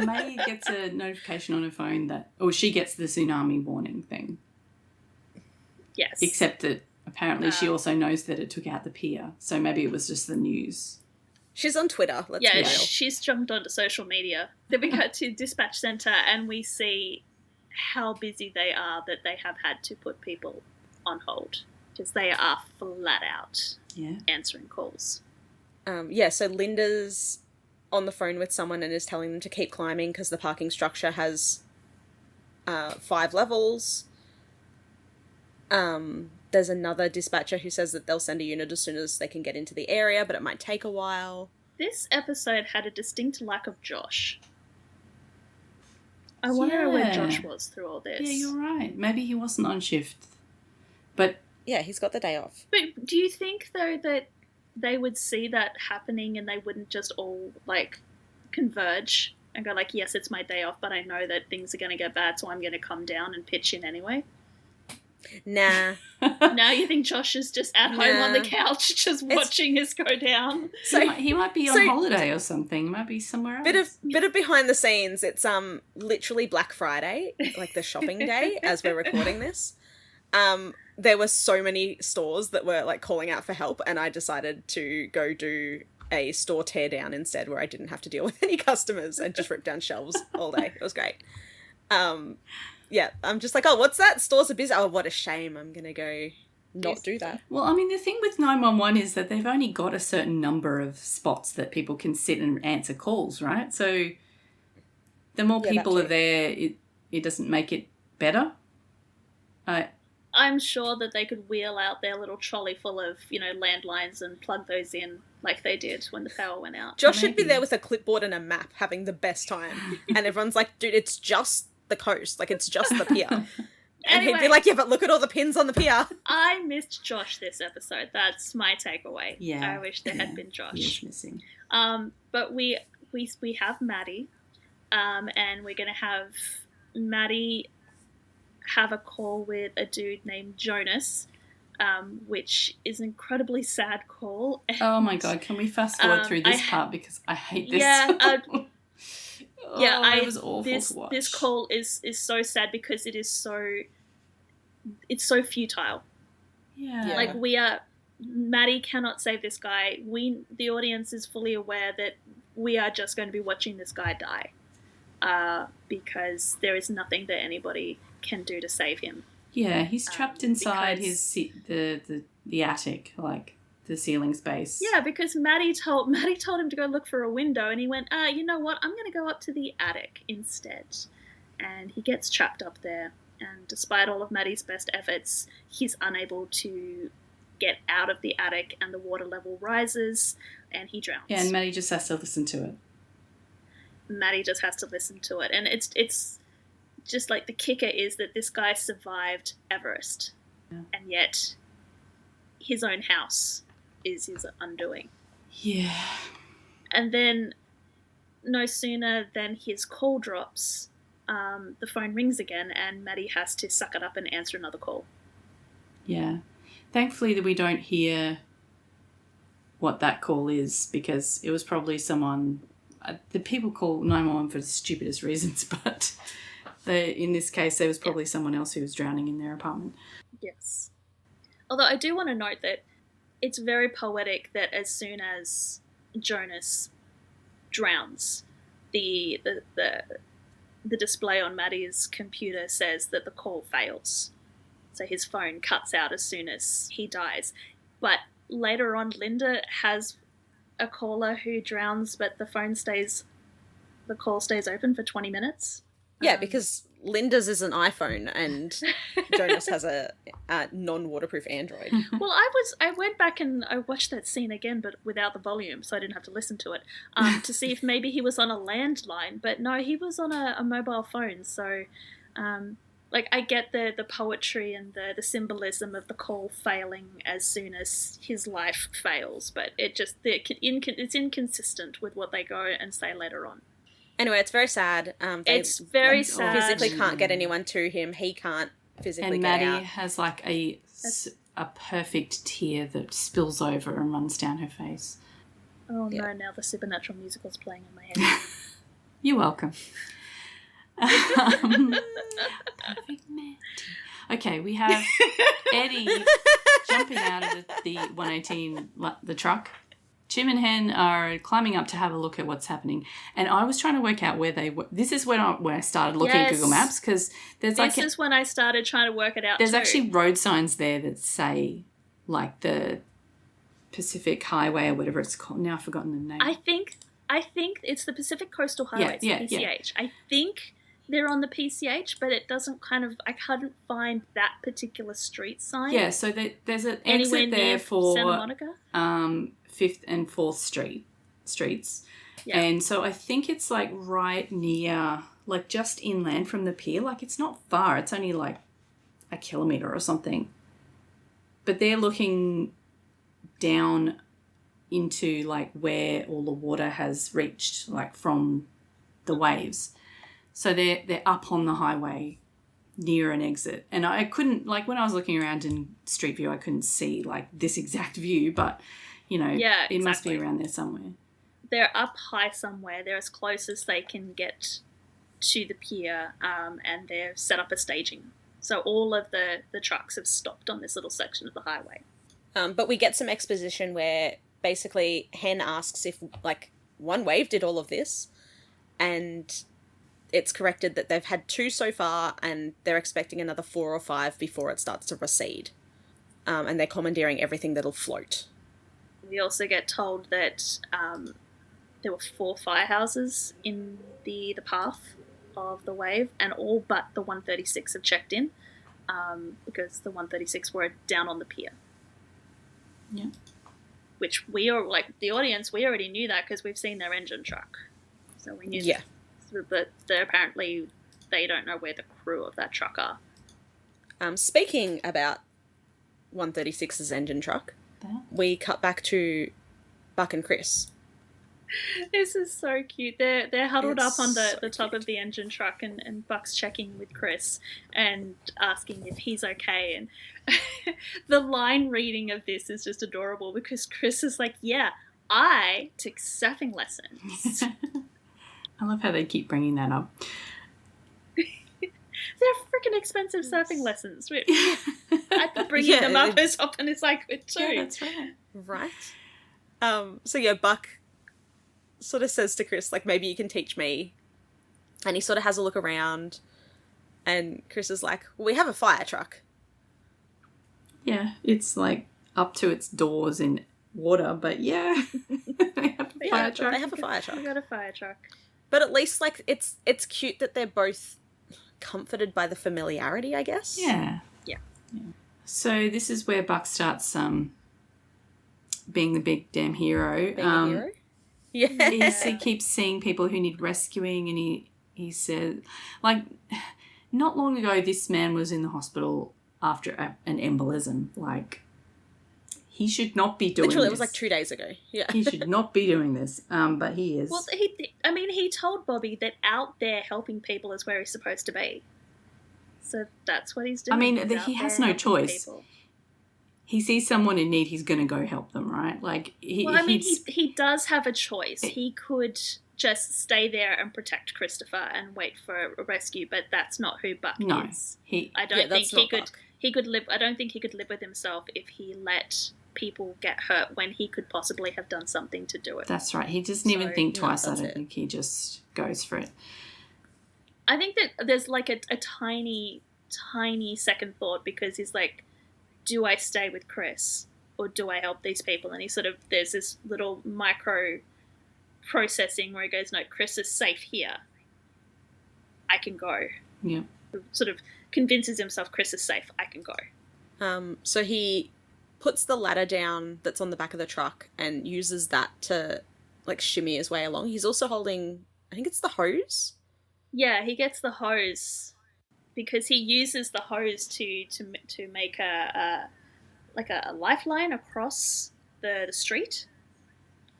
May gets a notification on her phone she gets the tsunami warning thing. Yes. Except that apparently she also knows that it took out the pier, so maybe it was just the news. She's on Twitter. Let's be Yeah, real. she's jumped onto social media. Then we go to dispatch center and we see how busy they are that they have had to put people on hold because they are flat out answering calls. So Linda's on the phone with someone and is telling them to keep climbing because the parking structure has 5 levels. There's another dispatcher who says that they'll send a unit as soon as they can get into the area, but it might take a while. This episode had a distinct lack of Josh. I wonder where Josh was through all this. Yeah, you're right. Maybe he wasn't on shift. But yeah, he's got the day off. But do you think, though, that they would see that happening and they wouldn't just all, like, converge and go like, yes, it's my day off, but I know that things are going to get bad, so I'm going to come down and pitch in anyway? Nah. Now you think Josh is just at home on the couch just watching this go down? So he might be on holiday or something. He might be somewhere else. Bit of behind the scenes. It's literally Black Friday, like the shopping day as we're recording this. There were so many stores that were like calling out for help, and I decided to go do a store tear down instead, where I didn't have to deal with any customers and just rip down shelves all day. It was great. Yeah, I'm just like, oh, what's that? Stores are busy. Oh, what a shame. I'm gonna go not do that. Well, I mean, the thing with 911 is that they've only got a certain number of spots that people can sit and answer calls, right? So the more people are there, it doesn't make it better. I'm sure that they could wheel out their little trolley full of, landlines and plug those in like they did when the power went out. Josh should be there with a clipboard and a map having the best time. And everyone's like, dude, it's just the coast. Like, it's just the pier. And Anyway, he'd be like, yeah, but look at all the pins on the pier. I missed Josh this episode. That's my takeaway. Yeah. I wish there had been Josh. He is missing. But we have Maddie, and we're going to have Maddie have a call with a dude named Jonas, which is an incredibly sad call. Oh my god, can we fast forward through this part because I hate this. Yeah, it was awful to watch. This call is so sad because it's so futile. Yeah. Like, Maddie cannot save this guy. The audience is fully aware that we are just going to be watching this guy die, because there is nothing that anybody can do to save him. Yeah, he's trapped inside the attic, like the ceiling space. Yeah, because Maddie told him to go look for a window, and he went, you know what? I'm going to go up to the attic instead. And he gets trapped up there, and despite all of Maddie's best efforts, he's unable to get out of the attic, and the water level rises, and he drowns. Yeah, and Maddie just has to listen to it. Maddie just has to listen to it, and it's just like the kicker is that this guy survived Everest, and yet his own house is his undoing. Yeah. And then no sooner than his call drops, the phone rings again, and Maddie has to suck it up and answer another call. Yeah. Thankfully that we don't hear what that call is, because it was probably someone... the people call 911 for the stupidest reasons, but in this case there was probably someone else who was drowning in their apartment. Yes. Although I do want to note that it's very poetic that as soon as Jonas drowns, the display on Maddie's computer says that the call fails. So his phone cuts out as soon as he dies. But later on, Linda has a caller who drowns, but the call stays open for 20 minutes. Yeah, because Linda's is an iPhone and Jonas has a non-waterproof Android. Well, I went back and I watched that scene again, but without the volume, so I didn't have to listen to it, to see if maybe he was on a landline. But no, he was on a mobile phone. So, I get the poetry and the symbolism of the call failing as soon as his life fails, but it's inconsistent with what they go and say later on. Anyway, it's very sad. It's very sad. Physically can't get anyone to him. He can't physically and get Maddie out. has like a perfect tear that spills over and runs down her face. Oh no, now the Supernatural musical's playing in my head. You're welcome. Perfect Maddie. Okay, we have Eddie jumping out of the 118, the truck. Jim and Hen are climbing up to have a look at what's happening. And I was trying to work out where they were. This is when I started looking at Google Maps, because there's This is when I started trying to work it out. There's too. actually road signs there that say, like, the Pacific Highway or whatever it's called. Now I've forgotten the name. I think it's the Pacific Coastal Highway, PCH. Yeah. I think they're on the PCH, but it doesn't I couldn't find that particular street sign. Yeah, so there's an anywhere exit there near for Santa Monica? 5th and 4th streets. Yeah. And so I think it's like right near, like just inland from the pier. Like it's not far. It's only like a kilometre or something. But they're looking down into like where all the water has reached, like from the waves. So they're up on the highway near an exit. And I couldn't, like when I was looking around in Street View, I couldn't see like this exact view, but you know, it must be around there somewhere. They're up high somewhere. They're as close as they can get to the pier, and they've set up a staging. So all of the trucks have stopped on this little section of the highway. But we get some exposition where basically Hen asks if like One Wave did all of this, and it's corrected that they've had 2 so far and they're expecting another 4 or 5 before it starts to recede. And they're commandeering everything that'll float. We also get told that there were 4 firehouses in the path of the wave, and all but the 136 have checked in. because the 136 were down on the pier. Yeah. Which we are, like, the audience, we already knew that because we've seen their engine truck. So we knew Yeah. But apparently they don't know where the crew of that truck are. Speaking about 136's engine truck, we cut back to Buck and Chris. This is so cute. They're huddled up on the so top of the engine truck, and Buck's checking with Chris and asking if he's okay. And the line reading of this is just adorable because Chris is like, yeah, I took surfing lessons. I love how they keep bringing that up. They're freaking expensive surfing lessons. I'd be bringing them up as often as I could too. Yeah, that's right. Right. So yeah, Buck sort of says to Chris, like, maybe you can teach me. And he sort of has a look around, and Chris is like, well, we have a fire truck. Yeah, it's like up to its doors in water, but yeah, they have a fire truck. They have a fire truck. We got a fire truck. But at least, like, it's cute that they're both comforted by the familiarity, I guess. Yeah. Yeah. So this is where Buck starts being the big damn hero. Being a hero? Yeah. He keeps seeing people who need rescuing, and he says, like, not long ago this man was in the hospital after an embolism. Like, he should not be doing Literally, this. it was like 2 days ago. Yeah. He should not be doing this, but he is. Well, he told Bobby that out there helping people is where he's supposed to be. So that's what he's doing. I mean, He's he out has there no helping choice. people. He sees someone in need, he's going to go help them, right? Like, he does have a choice. He could just stay there and protect Christopher and wait for a rescue, but that's not who Buck is. I don't think he could live. I don't think he could live with himself if he let people get hurt when he could possibly have done something to do it. That's right. He doesn't even think twice. I don't think he just goes for it. I think that there's like a tiny second thought because he's like, do I stay with Chris or do I help these people? And he sort of, there's this little micro processing where he goes, no, Chris is safe here. I can go. Yeah. Sort of convinces himself Chris is safe. I can go. So he puts the ladder down that's on the back of the truck and uses that to, like, shimmy his way along. He's also holding, I think it's the hose. Yeah, he gets the hose because he uses the hose to make a lifeline across the street.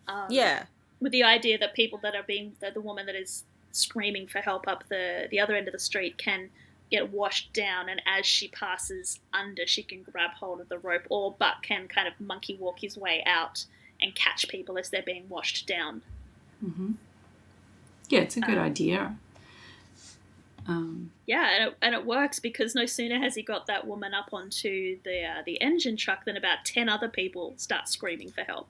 With the idea that people that the woman that is screaming for help up the other end of the street can get washed down, and as she passes under, she can grab hold of the rope, or Buck can kind of monkey walk his way out and catch people as they're being washed down. Mm-hmm. Yeah, it's a good idea. Yeah, and it works because no sooner has he got that woman up onto the engine truck than about 10 other people start screaming for help.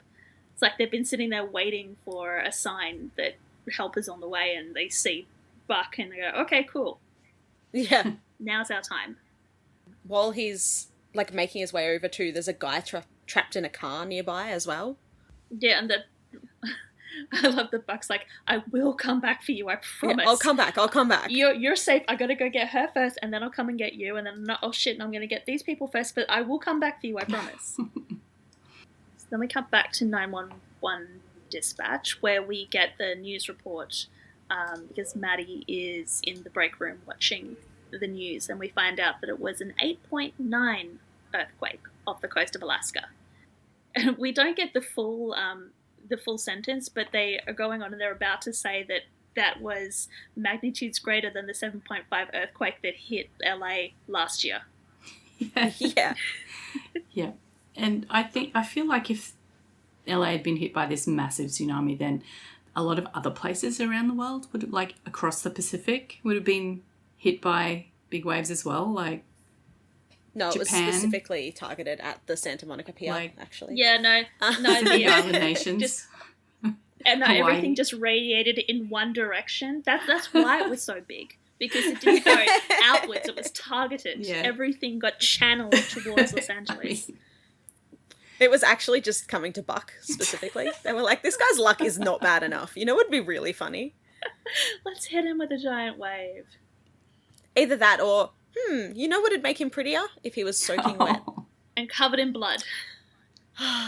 It's like they've been sitting there waiting for a sign that help is on the way, and they see Buck and they go, okay, cool. Yeah. Now's our time. While he's, like, making his way over to, there's a guy trapped in a car nearby as well. Yeah, and I love that Buck's like, I will come back for you, I promise. Yeah, I'll come back. You're safe. I gotta go get her first, and then I'll come and get you, and then, oh shit, and I'm gonna get these people first, but I will come back for you, I promise. So then we come back to 911 dispatch, where we get the news report, because Maddie is in the break room watching the news, and we find out that it was an 8.9 earthquake off the coast of Alaska. And we don't get the full sentence, but they are going on and they're about to say that was magnitudes greater than the 7.5 earthquake that hit LA last year. Yeah. Yeah. And I feel like if LA had been hit by this massive tsunami, then a lot of other places around the world would have, like, across the Pacific, would have been hit by big waves as well, like No, Japan. It was specifically targeted at the Santa Monica Pier, actually. Yeah, no, the island nations. And everything just radiated in one direction. That's why it was so big. Because it didn't go outwards, it was targeted. Yeah. Everything got channeled towards Los Angeles. It was actually just coming to Buck, specifically. They were like, this guy's luck is not bad enough. You know what would be really funny? Let's hit him with a giant wave. Either that or You know what would make him prettier? If he was soaking wet. And covered in blood.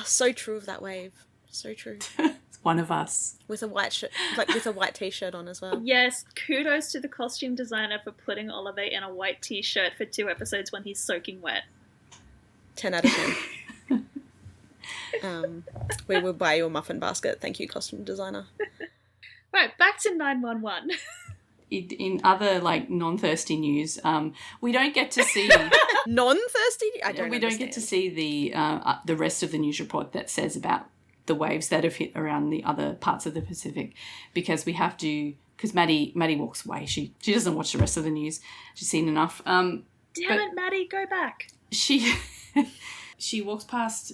So true of that wave. So true. It's one of us. With a white shirt, like with a white t-shirt on as well. Yes, kudos to the costume designer for putting Oliver in a white t-shirt for 2 episodes when he's soaking wet. 10 out of 10. We will buy you a muffin basket. Thank you, costume designer. Right, back to 911. In other like non-thirsty news, we don't get to see Non-thirsty? we don't get to see the rest of the news report that says about the waves that have hit around the other parts of the Pacific, because we have to, because Maddie walks away. She doesn't watch the rest of the news. She's seen enough. Damn it, Maddie, go back. She walks past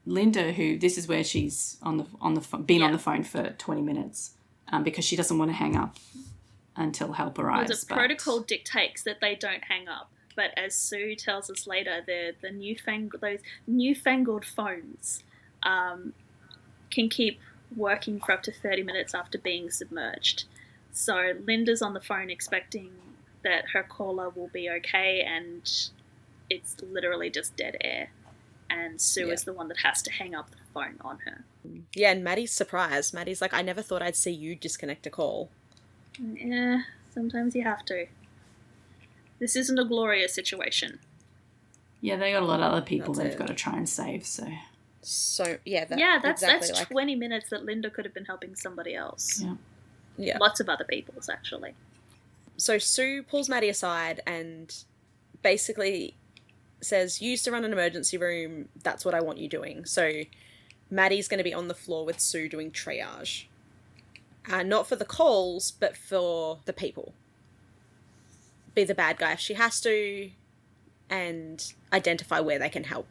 Linda, who this is where she's on the on the phone for 20 minutes, because she doesn't want to hang up until help arrives. Well, the protocol dictates that they don't hang up, but as Sue tells us later, those newfangled phones can keep working for up to 30 minutes after being submerged. So Linda's on the phone expecting that her caller will be okay, and it's literally just dead air. And Sue is the one that has to hang up the phone on her. Yeah, and Maddie's surprised. Maddie's like, I never thought I'd see you disconnect a call. Yeah, sometimes you have to. This isn't a glorious situation. Yeah, they got a lot of other people they've got to try and save, so... So, yeah, that's exactly like... 20 minutes that Linda could have been helping somebody else. Yeah. Lots of other people's, actually. So Sue pulls Maddie aside and basically says, you used to run an emergency room, that's what I want you doing. So Maddie's going to be on the floor with Sue doing triage. Not for the calls, but for the people. Be the bad guy if she has to, and identify where they can help.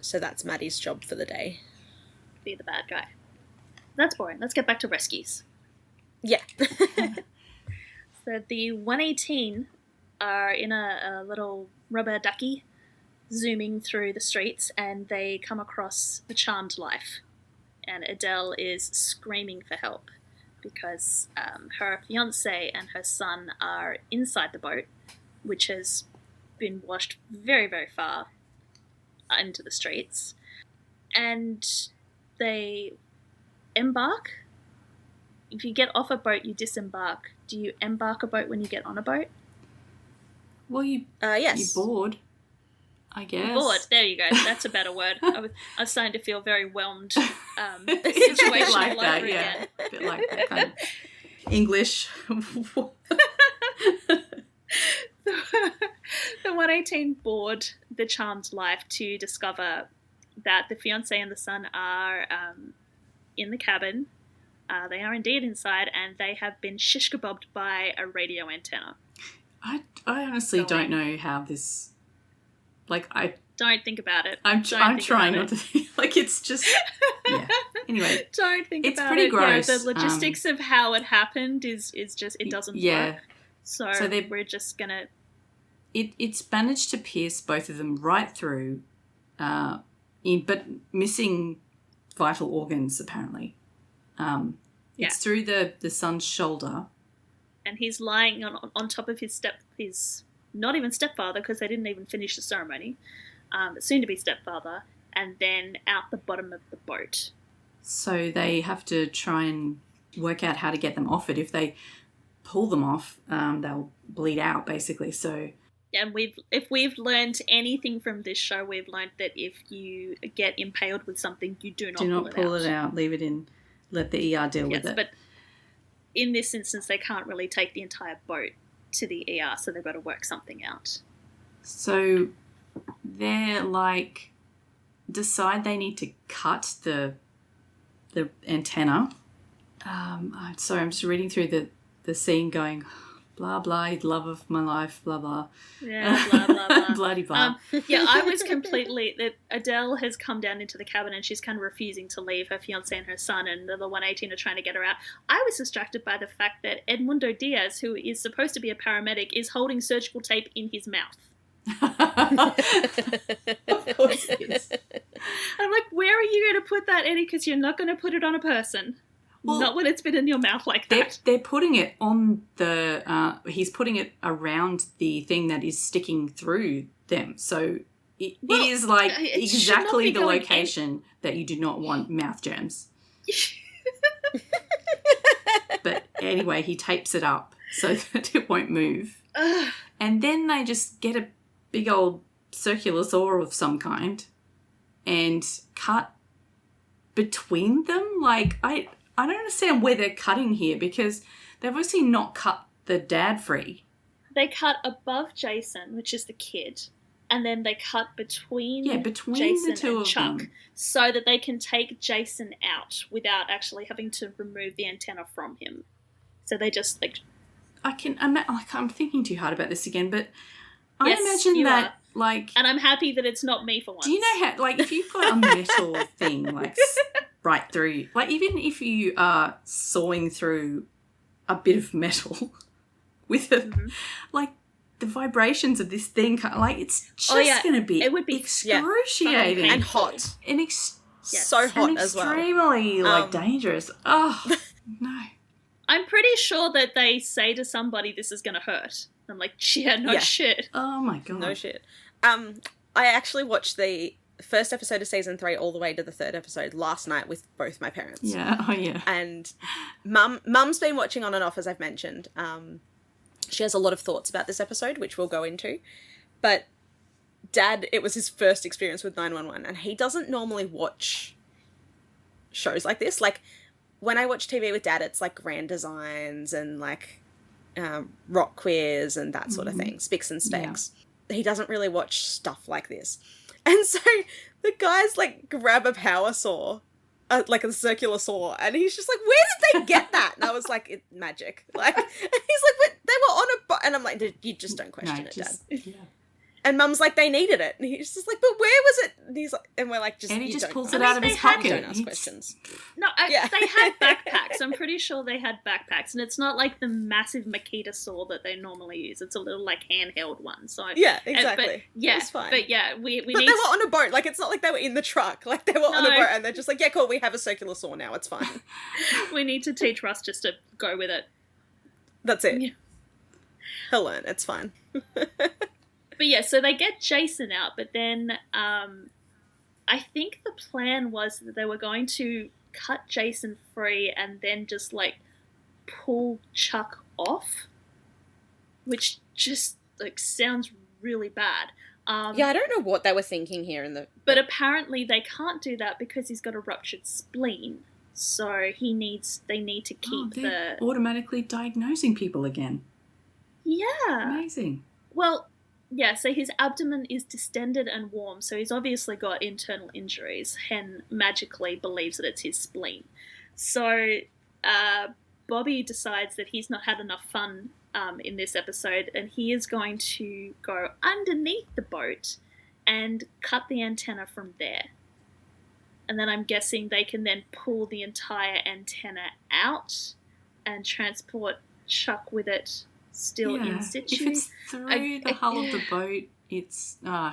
So that's Maddie's job for the day. Be the bad guy. That's boring. Let's get back to rescues. Yeah. So the 118 are in a little rubber ducky zooming through the streets, and they come across the Charmed Life. And Adele is screaming for help because her fiancé and her son are inside the boat, which has been washed very, very far into the streets. And they embark. If you get off a boat, you disembark. Do you embark a boat when you get on a boat? Well, yes. You board, I guess. Board, there you go. That's a better word. I was starting to feel very whelmed. Situation like all that, over yeah. again. A bit like that kind of English. The 118 board the Charmed Life to discover that the fiancé and the son are in the cabin. They are indeed inside, and they have been shish kebabbed by a radio antenna. I honestly don't know how this... Like, Don't think about it. I'm trying not to think. Like, it's just... Yeah. Anyway. Don't think it's about pretty it. gross. Yeah, the logistics of how it happened is just... It doesn't work. So we're just going to... It's managed to pierce both of them right through, but missing vital organs, apparently. It's through the son's shoulder. And he's lying on top of his not even stepfather, because they didn't even finish the ceremony, but soon-to-be stepfather, and then out the bottom of the boat. So they have to try and work out how to get them off it. If they pull them off, they'll bleed out, basically. So... And if we've learned anything from this show, we've learned that if you get impaled with something, you do not pull it out. Leave it in. Let the ER deal with it. But in this instance, they can't really take the entire boat to the ER, so they've got to work something out. So they're like, decide they need to cut the antenna. Sorry, I'm just reading through the scene going... Blah, blah, love of my life, blah, blah. Yeah, blah, blah, blah. Bloody blah. I was completely... Adele has come down into the cabin and she's kind of refusing to leave her fiancé and her son, and the 118 are trying to get her out. I was distracted by the fact that Edmundo Diaz, who is supposed to be a paramedic, is holding surgical tape in his mouth. Of course it is. I'm like, where are you going to put that, Eddie? Because you're not going to put it on a person. Well, not when it's been in your mouth like that. They're putting it on the, he's putting it around the thing that is sticking through them. So it is like it should not exactly be the going location that you do not want mouth germs. But anyway, he tapes it up so that it won't move. And then they just get a big old circular saw of some kind and cut between them. Like, I don't understand where they're cutting here, because they've obviously not cut the dad free. They cut above Jason, which is the kid, and then they cut between the Jason two and of Chuck them. so that they can take Jason out without actually having to remove the antenna from him. So they just like... I'm thinking too hard about this again, but Yes, I imagine you that, are. like... And I'm happy that it's not me for once. Do you know how, like, if you've got a metal thing, like, right through... Like, even if you are sawing through a bit of metal with a... Mm-hmm. Like, the vibrations of this thing, like, it's just going to be it would be excruciating. And hot. And So hot and as well. extremely, like, dangerous. Oh, no. I'm pretty sure that they say to somebody, this is going to hurt. I'm like, yeah, no shit. Oh, my God. No shit. I actually watched the first episode of season 3 all the way to the 3rd episode last night with both my parents. Yeah, oh, yeah. And Mum's been watching on and off, as I've mentioned. She has a lot of thoughts about this episode, which we'll go into. But Dad, it was his first experience with 911, and he doesn't normally watch shows like this. Like, when I watch TV with Dad, it's like Grand Designs and like Rock Queers and that sort of thing, Spicks and Specks. Yeah. He doesn't really watch stuff like this. And so the guys like grab a power saw, like a circular saw, and he's just like, where did they get that? And I was like, it's magic. Like, and he's like, but they were on a and I'm like, you just don't question it, Dad. Yeah. And Mum's like, they needed it. And he's just like, but where was it? And he's like, and we're like, and he just pulls I it mean, out of his they had- pocket. Don't ask questions. No, they had backpacks. I'm pretty sure they had backpacks. And it's not like the massive Makita saw that they normally use. It's a little like handheld one. So Yeah, exactly. yeah, it's fine. but yeah, we But need they were on a boat. Like, it's not like they were in the truck. Like, they were on a No. boat, and they're just like, yeah, cool, we have a circular saw now. It's fine. we need to teach Russ just to go with it. That's it. Yeah. He'll learn. It's fine. But yeah, so they get Jason out, but then I think the plan was that they were going to cut Jason free and then just like pull Chuck off, which just like sounds really bad. Yeah, I don't know what they were thinking here in the... But apparently they can't do that because he's got a ruptured spleen. So they need to keep they're automatically diagnosing people again. Yeah. Amazing. Well, yeah, so his abdomen is distended and warm, so he's obviously got internal injuries. Hen magically believes that it's his spleen. So Bobby decides that he's not had enough fun in this episode, and he is going to go underneath the boat and cut the antenna from there. And then I'm guessing they can then pull the entire antenna out and transport Chuck with it still in situ. If it's through the hull of the boat, it's let's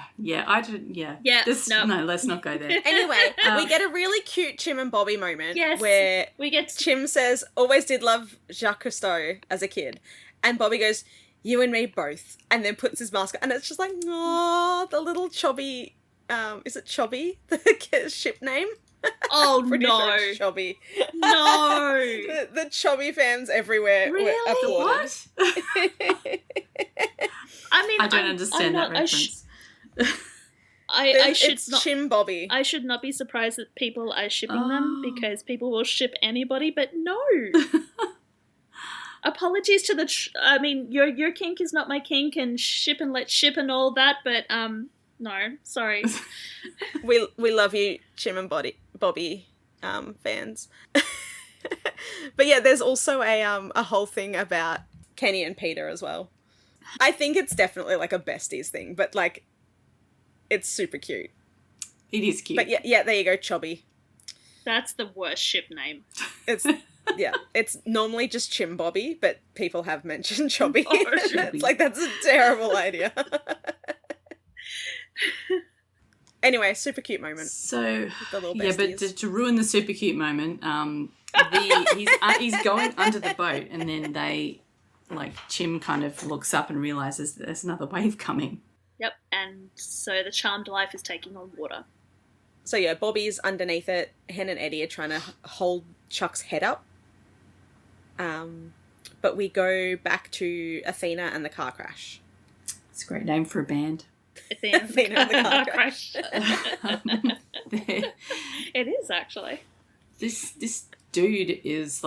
not go there. Anyway, we get a really cute Chim and Bobby moment where we get Chim says, always did love Jacques Cousteau as a kid. And Bobby goes, you and me both. And then puts his mask on. And it's just like, oh, the little Chobby, is it Chobby, the ship name? Oh, Pretty no. sure it's Chobby. No. the Chobby fans everywhere Really? were applauded. What? I mean, I don't understand that reference. It's Chim Bobby. I should not be surprised that people are shipping them because people will ship anybody, but no. Apologies to I mean, your kink is not my kink, and ship and let ship and all that, but no, sorry. we love you, Chim and Bobby fans. But yeah, there's also a whole thing about Kenny and Peter as well. I think it's definitely like a besties thing, but like it's super cute. It is cute. But yeah, there you go, Chobby. That's the worst ship name. It's it's normally just Chim Bobby, but people have mentioned Chobby. Chobby. It's like, that's a terrible idea. Anyway, super cute moment. So, the little yeah, but besties. to ruin the super cute moment, he's going under the boat, and then Chim kind of looks up and realizes that there's another wave coming. Yep, and so the charmed life is taking on water. So yeah, Bobby's underneath it. Hen and Eddie are trying to hold Chuck's head up. But we go back to Athena and the car crash. It's a great name for a band. Athena and the car crash. It is, actually. This dude is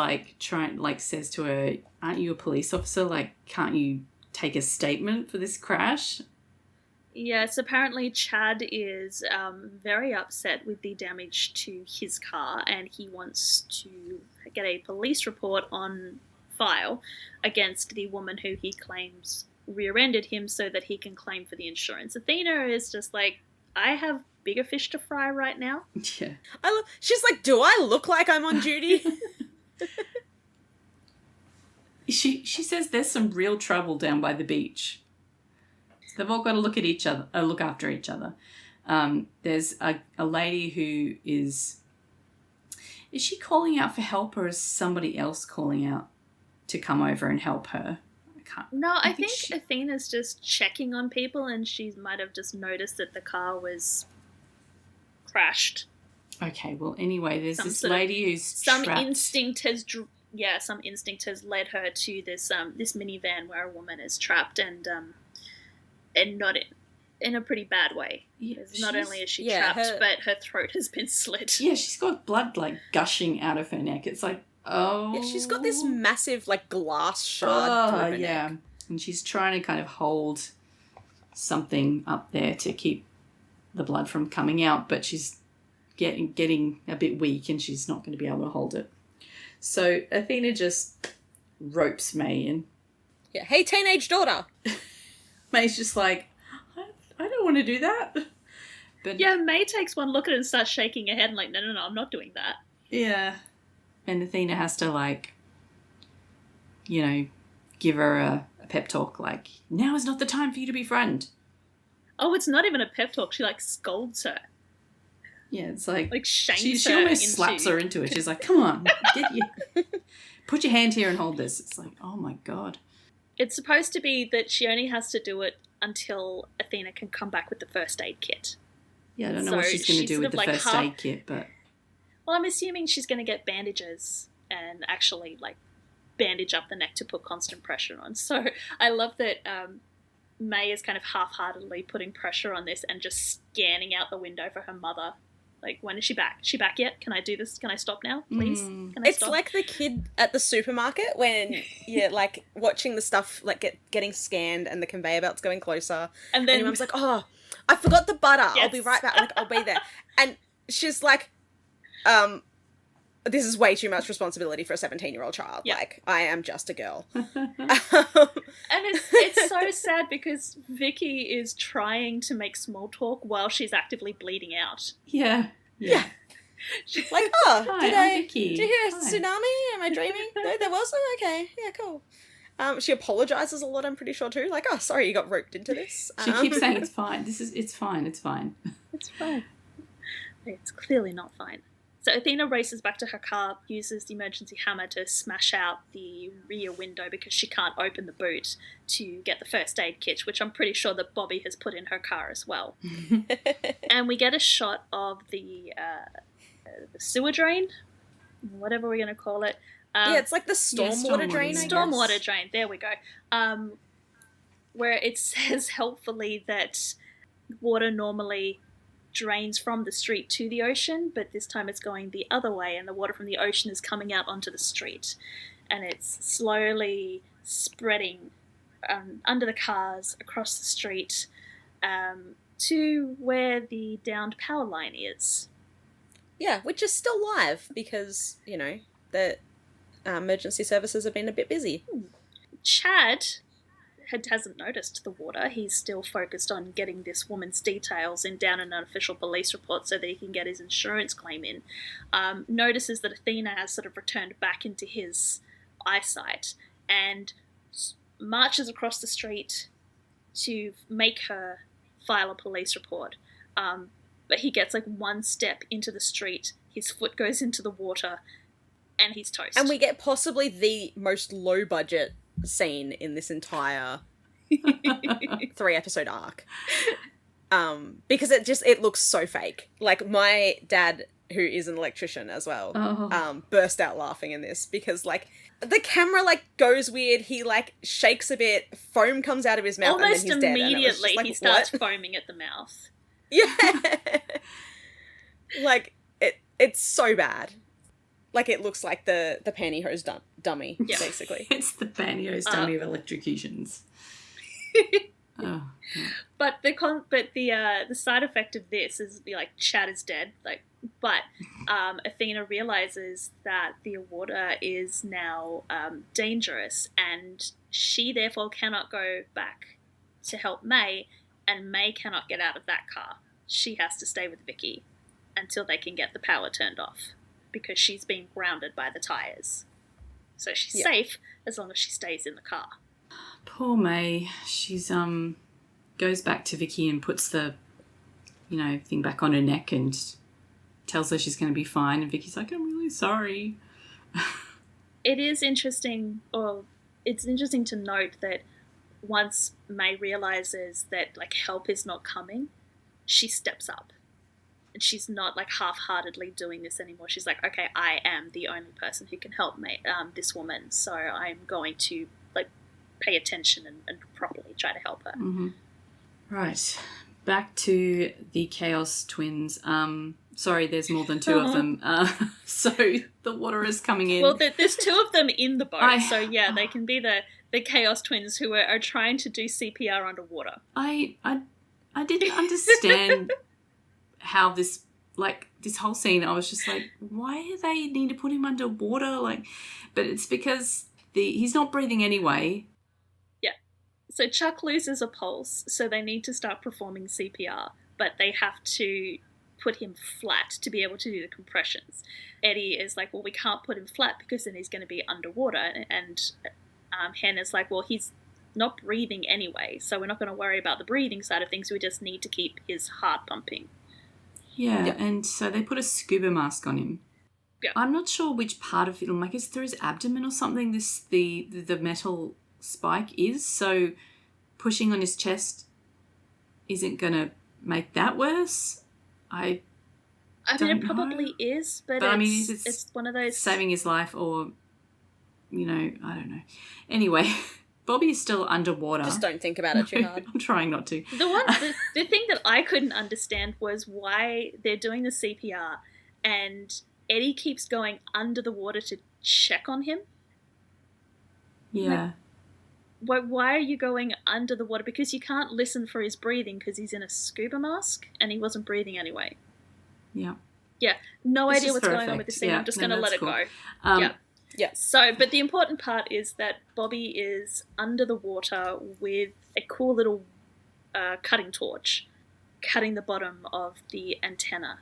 says to her, "Aren't you a police officer? Can't you take a statement for this crash?" Yes, apparently Chad is very upset with the damage to his car, and he wants to get a police report on file against the woman who he claims rear-ended him so that he can claim for the insurance. Athena is just like, I have bigger fish to fry right now. Yeah. She's like, do I look like I'm on duty? She says there's some real trouble down by the beach. They've all got to look after each other. There's a lady who is she calling out for help, or is somebody else calling out to come over and help her? I think Athena's just checking on people, and she might have just noticed that the car was crashed. Okay, well, anyway, there's this lady who's trapped. Some instinct has led her to this minivan where a woman is trapped, and not in a pretty bad way. Yeah, not only is she trapped, but her throat has been slit. Yeah, she's got blood gushing out of her neck. It's like, oh. Yeah, she's got this massive glass shard through her neck. And she's trying to kind of hold something up there to keep the blood from coming out, but she's getting a bit weak, and she's not going to be able to hold it. So Athena just ropes May in. Yeah, hey, teenage daughter. May's just like, I don't want to do that. But yeah, May takes one look at it and starts shaking her head and no, I'm not doing that. Yeah. And Athena has to give her a pep talk, now is not the time for you to be friend. Oh, it's not even a pep talk. She scolds her. Yeah, it's like shames she her almost slaps her into it. She's like, come on, put your hand here and hold this. It's like, oh my God. It's supposed to be that she only has to do it until Athena can come back with the first aid kit. Yeah, I don't know what she's going to do with the first aid kit, but... Well, I'm assuming she's going to get bandages and actually, bandage up the neck to put constant pressure on. So I love that May is kind of half-heartedly putting pressure on this and just scanning out the window for her mother. When is she back? Is she back yet? Can I do this? Can I stop now, please? Can I It's stop? like the kid at the supermarket when you're, watching the stuff, getting scanned and the conveyor belt's going closer. And then your mum's like, oh, I forgot the butter. Yes. I'll be right back. I'll be there. And she's like, this is way too much responsibility for a 17-year-old child. Yep. I am just a girl. And it's so sad because Vicky is trying to make small talk while she's actively bleeding out. Yeah. She's like, oh, Hi, did you hear a tsunami? Am I dreaming? No, there wasn't? Okay, yeah, cool. She apologises a lot, I'm pretty sure, too. Oh, sorry, you got roped into this. She keeps saying it's fine. It's fine. It's fine. It's clearly not fine. So Athena races back to her car, uses the emergency hammer to smash out the rear window because she can't open the boot to get the first aid kit, which I'm pretty sure that Bobby has put in her car as well. And we get a shot of the sewer drain, whatever we're going to call it. It's like the stormwater drain, I guess. Stormwater drain, there we go. Where it says helpfully that water normally drains from the street to the ocean, but this time it's going the other way, and the water from the ocean is coming out onto the street, and it's slowly spreading under the cars across the street to where the downed power line is. Yeah, which is still live because, the emergency services have been a bit busy. Chad hasn't noticed the water. He's still focused on getting this woman's details and down an unofficial police report so that he can get his insurance claim in. Notices that Athena has sort of returned back into his eyesight and marches across the street to make her file a police report. But he gets one step into the street, his foot goes into the water, and he's toast. And we get possibly the most low-budget scene in this entire 3-episode arc. Because it looks so fake. Like, my dad, who is an electrician as well, burst out laughing in this because, like, the camera, like, goes weird. He, like, shakes a bit, foam comes out of his mouth, almost and then he's dead. Immediately, like, he starts what? foaming at the mouth. Yeah. Like, it's so bad. Like, it looks like the pantyhose dummy, basically. It's the pantyhose dummy of electrocutions. Oh, yeah. But the side effect of this is, like, Chad is dead. Like, but Athena realizes that the water is now dangerous, and she therefore cannot go back to help May, and May cannot get out of that car. She has to stay with Vicky until they can get the power turned off, because she's been grounded by the tires. So she's safe as long as she stays in the car. Poor May. She's goes back to Vicky and puts the, thing back on her neck and tells her she's going to be fine. And Vicky's like, I'm really sorry. It is interesting, it's interesting to note that once May realizes that, like, help is not coming, she steps up. And she's not, like, half-heartedly doing this anymore. She's like, okay, I am the only person who can help this woman, so I'm going to, like, pay attention and properly try to help her. Mm-hmm. Right. Back to the Chaos Twins. Sorry, there's more than two of them. So the water is coming in. Well, there's two of them in the boat, so yeah, they can be the Chaos Twins who are trying to do CPR underwater. I didn't understand how this whole scene, I was just like, why do they need to put him underwater? Like, but it's because he's not breathing anyway. Yeah. So Chuck loses a pulse, so they need to start performing CPR, but they have to put him flat to be able to do the compressions. Eddie is like, well, we can't put him flat because then he's going to be underwater, and Hannah's like, well, he's not breathing anyway, so we're not going to worry about the breathing side of things, we just need to keep his heart pumping. Yeah, and so they put a scuba mask on him. Yeah. I'm not sure which part of it, like, is through his abdomen or something, the metal spike is, so pushing on his chest isn't going to make that worse? I mean, it probably is, but I it's, mean, it's one of those... saving his life or, I don't know. Anyway, Bobby is still underwater. Just don't think about it too hard. I'm trying not to. The thing that I couldn't understand was why they're doing the CPR and Eddie keeps going under the water to check on him. Yeah. Why are you going under the water? Because you can't listen for his breathing because he's in a scuba mask and he wasn't breathing anyway. Yeah. Yeah, no It's idea just what's for going on effect. with the scene. Yeah, I'm just no, going to let that's it cool. go. Yeah. So, but the important part is that Bobby is under the water with a cool little cutting torch, cutting the bottom of the antenna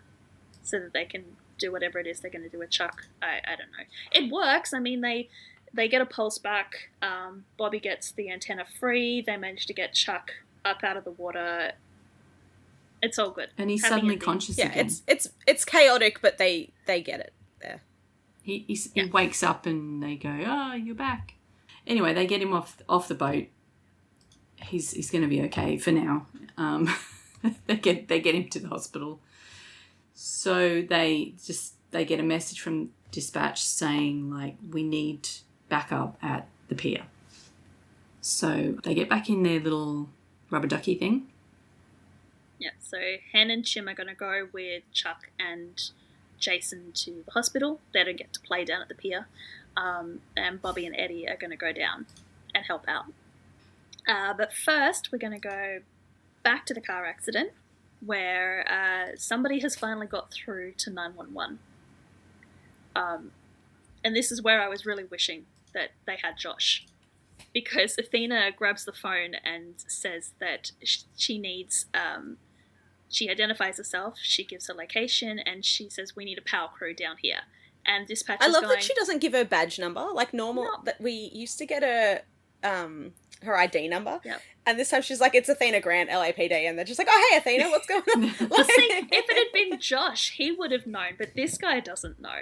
so that they can do whatever it is they're going to do with Chuck. I don't know. It works. I mean, they get a pulse back. Bobby gets the antenna free. They manage to get Chuck up out of the water. It's all good. And he's Happy suddenly ending. conscious Yeah, again. it's chaotic, but they get it there. He wakes up and they go, oh, you're back. Anyway, they get him off the boat. He's going to be okay for now. They get him to the hospital. So they get a message from dispatch saying, like, we need backup at the pier. So they get back in their little rubber ducky thing. Yeah, so Hen and Chim are going to go with Chuck and Jason to the hospital. They don't get to play down at the pier. And Bobby and Eddie are going to go down and help out. But first, we're going to go back to the car accident where somebody has finally got through to 911. And this is where I was really wishing that they had Josh. Because Athena grabs the phone and says that she needs... she identifies herself, she gives her location, and she says, we need a power crew down here. And dispatch I is love going... that she doesn't give her badge number, like normal, that we used to get her ID number. Yep. And this time she's like, it's Athena Grant, LAPD, and they're just like, oh, hey, Athena, what's going on? Well, see, if it had been Josh, he would have known, but this guy doesn't know.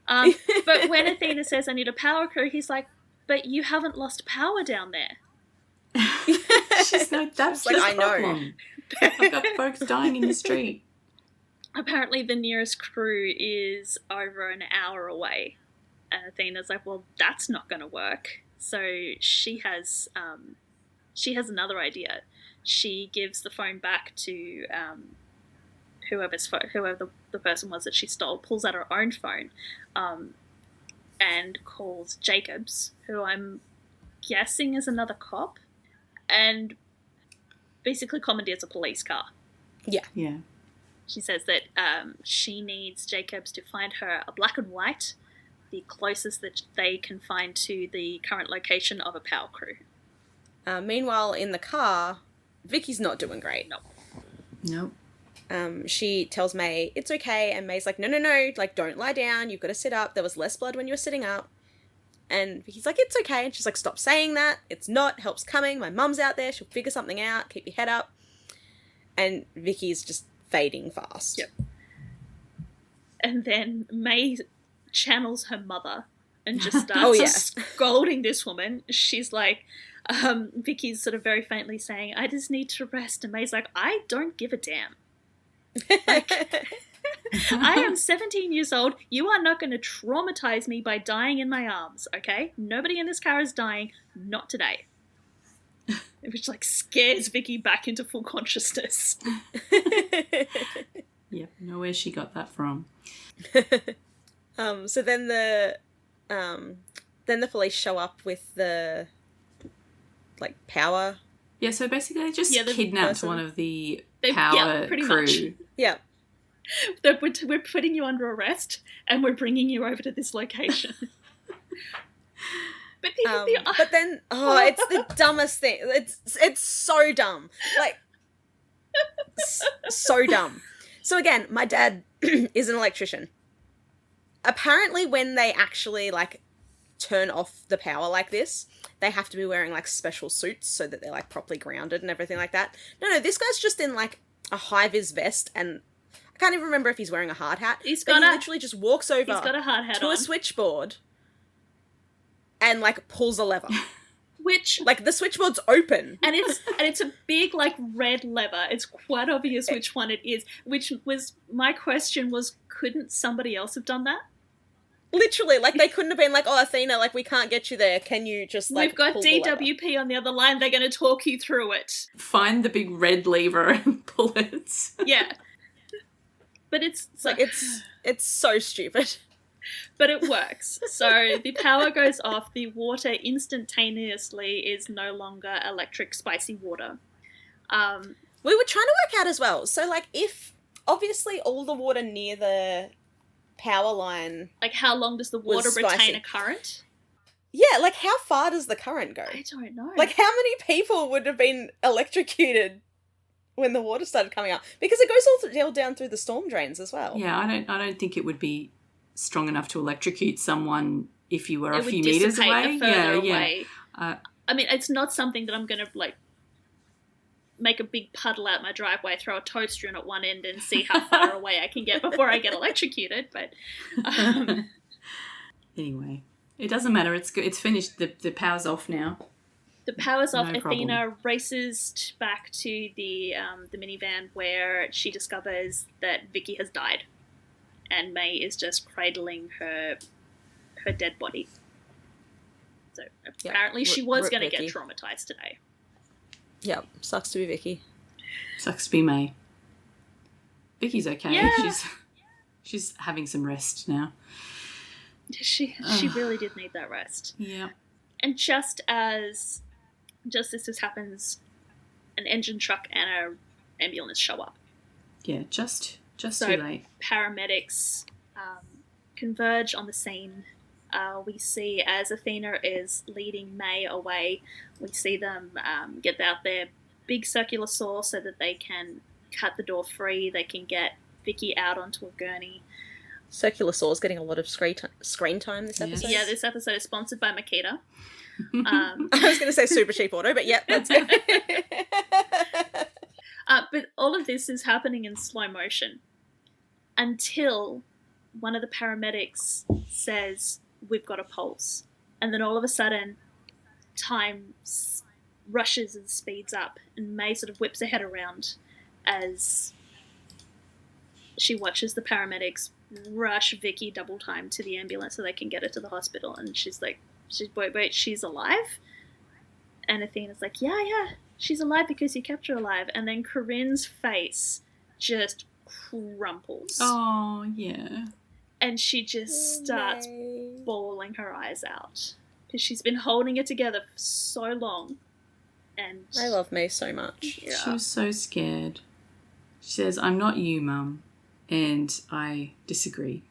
But when Athena says, I need a power crew, he's like, but you haven't lost power down there. She's no, that's like, the I know. problem. I've got folks dying in the street. Apparently the nearest crew is over an hour away. And Athena's like, well, that's not going to work. So she has another idea. She gives the phone back to whoever the person was that she stole, pulls out her own phone, and calls Jacobs, who I'm guessing is another cop, and basically commandeers a police car. Yeah. Yeah. She says that she needs Jacobs to find her a black and white, the closest that they can find to the current location of a power crew. Meanwhile, in the car, Vicky's not doing great. Nope. She tells May, it's okay, and May's like, no, like, don't lie down, you've got to sit up, there was less blood when you were sitting up. And Vicky's like, it's okay, and she's like, stop saying that, it's not, help's coming, my mum's out there, she'll figure something out, keep your head up. And Vicky's just fading fast. Yep. And then May channels her mother and just starts scolding this woman. She's like, Vicky's sort of very faintly saying, I just need to rest. And May's like, I don't give a damn. Like, I am 17 years old. You are not going to traumatize me by dying in my arms, okay? Nobody in this car is dying. Not today. Which, like, scares Vicky back into full consciousness. Yep, know where she got that from. So then the police show up with the, like, power. Yeah, so basically they just kidnapped person. one of the power pretty crew. much. Yeah. We're putting you under arrest and we're bringing you over to this location. But then it's the dumbest thing. It's so dumb. Like, so dumb. So again, my dad is an electrician. Apparently when they actually, like, turn off the power like this, they have to be wearing, like, special suits so that they're, like, properly grounded and everything like that. No, this guy's just in, like, a high-vis vest, and I can't even remember if he's wearing a hard hat. He literally just walks over he's got a hard hat to on. a switchboard and, like, pulls a lever. Which, like, the switchboard's open. And it's a big, like, red lever. It's quite obvious which one it is. Which was, my question was, couldn't somebody else have done that? Literally, like, they couldn't have been like, oh, Athena, like, we can't get you there. Can you just, like, We've got pull the lever? DWP on the other line. They're going to talk you through it. Find the big red lever and pull it. Yeah. But it's like, it's so stupid. But it works. So the power goes off. The water instantaneously is no longer electric spicy water. We were trying to work out as well. So, like, if obviously all the water near the power line, like, how long does the water retain a current? Yeah, like, how far does the current go? I don't know. Like, how many people would have been electrocuted when the water started coming up? Because it goes all down through the storm drains as well. Yeah, I don't think it would be strong enough to electrocute someone if you were it a few meters away. Away. I mean, it's not something that I'm going to, like, make a big puddle out my driveway, throw a toaster in at one end and see how far away I can get before I get electrocuted. But anyway, it doesn't matter. It's good. It's finished. The power's off now. The power's off. No Athena problem. races back to the minivan where she discovers that Vicky has died, and May is just cradling her dead body. So apparently she was going to get traumatized today. Yep, sucks to be Vicky. Sucks to be May. Vicky's okay. Yeah. She's having some rest now. She really did need that rest. Yeah. And just as this happens, an engine truck and an ambulance show up. Yeah, just too late. Paramedics converge on the scene. We see as Athena is leading May away, we see them get out their big circular saw so that they can cut the door free. They can get Vicky out onto a gurney. Circular Saw's getting a lot of screen time this episode. Yeah, this episode is sponsored by Makita. I was going to say Super Cheap Auto, but yeah, that's it. But all of this is happening in slow motion until one of the paramedics says, "We've got a pulse." And then all of a sudden, time rushes and speeds up, and May sort of whips her head around as she watches the paramedics rush Vicky double time to the ambulance so they can get her to the hospital. And she's like, wait, she's alive? And Athena's like, yeah, she's alive because you kept her alive. And then Corinne's face just crumples. Oh, yeah. And she just starts bawling her eyes out because she's been holding it together for so long. And I love May so much. Yeah. She was so scared. She says, "I'm not you, Mum." And I disagree.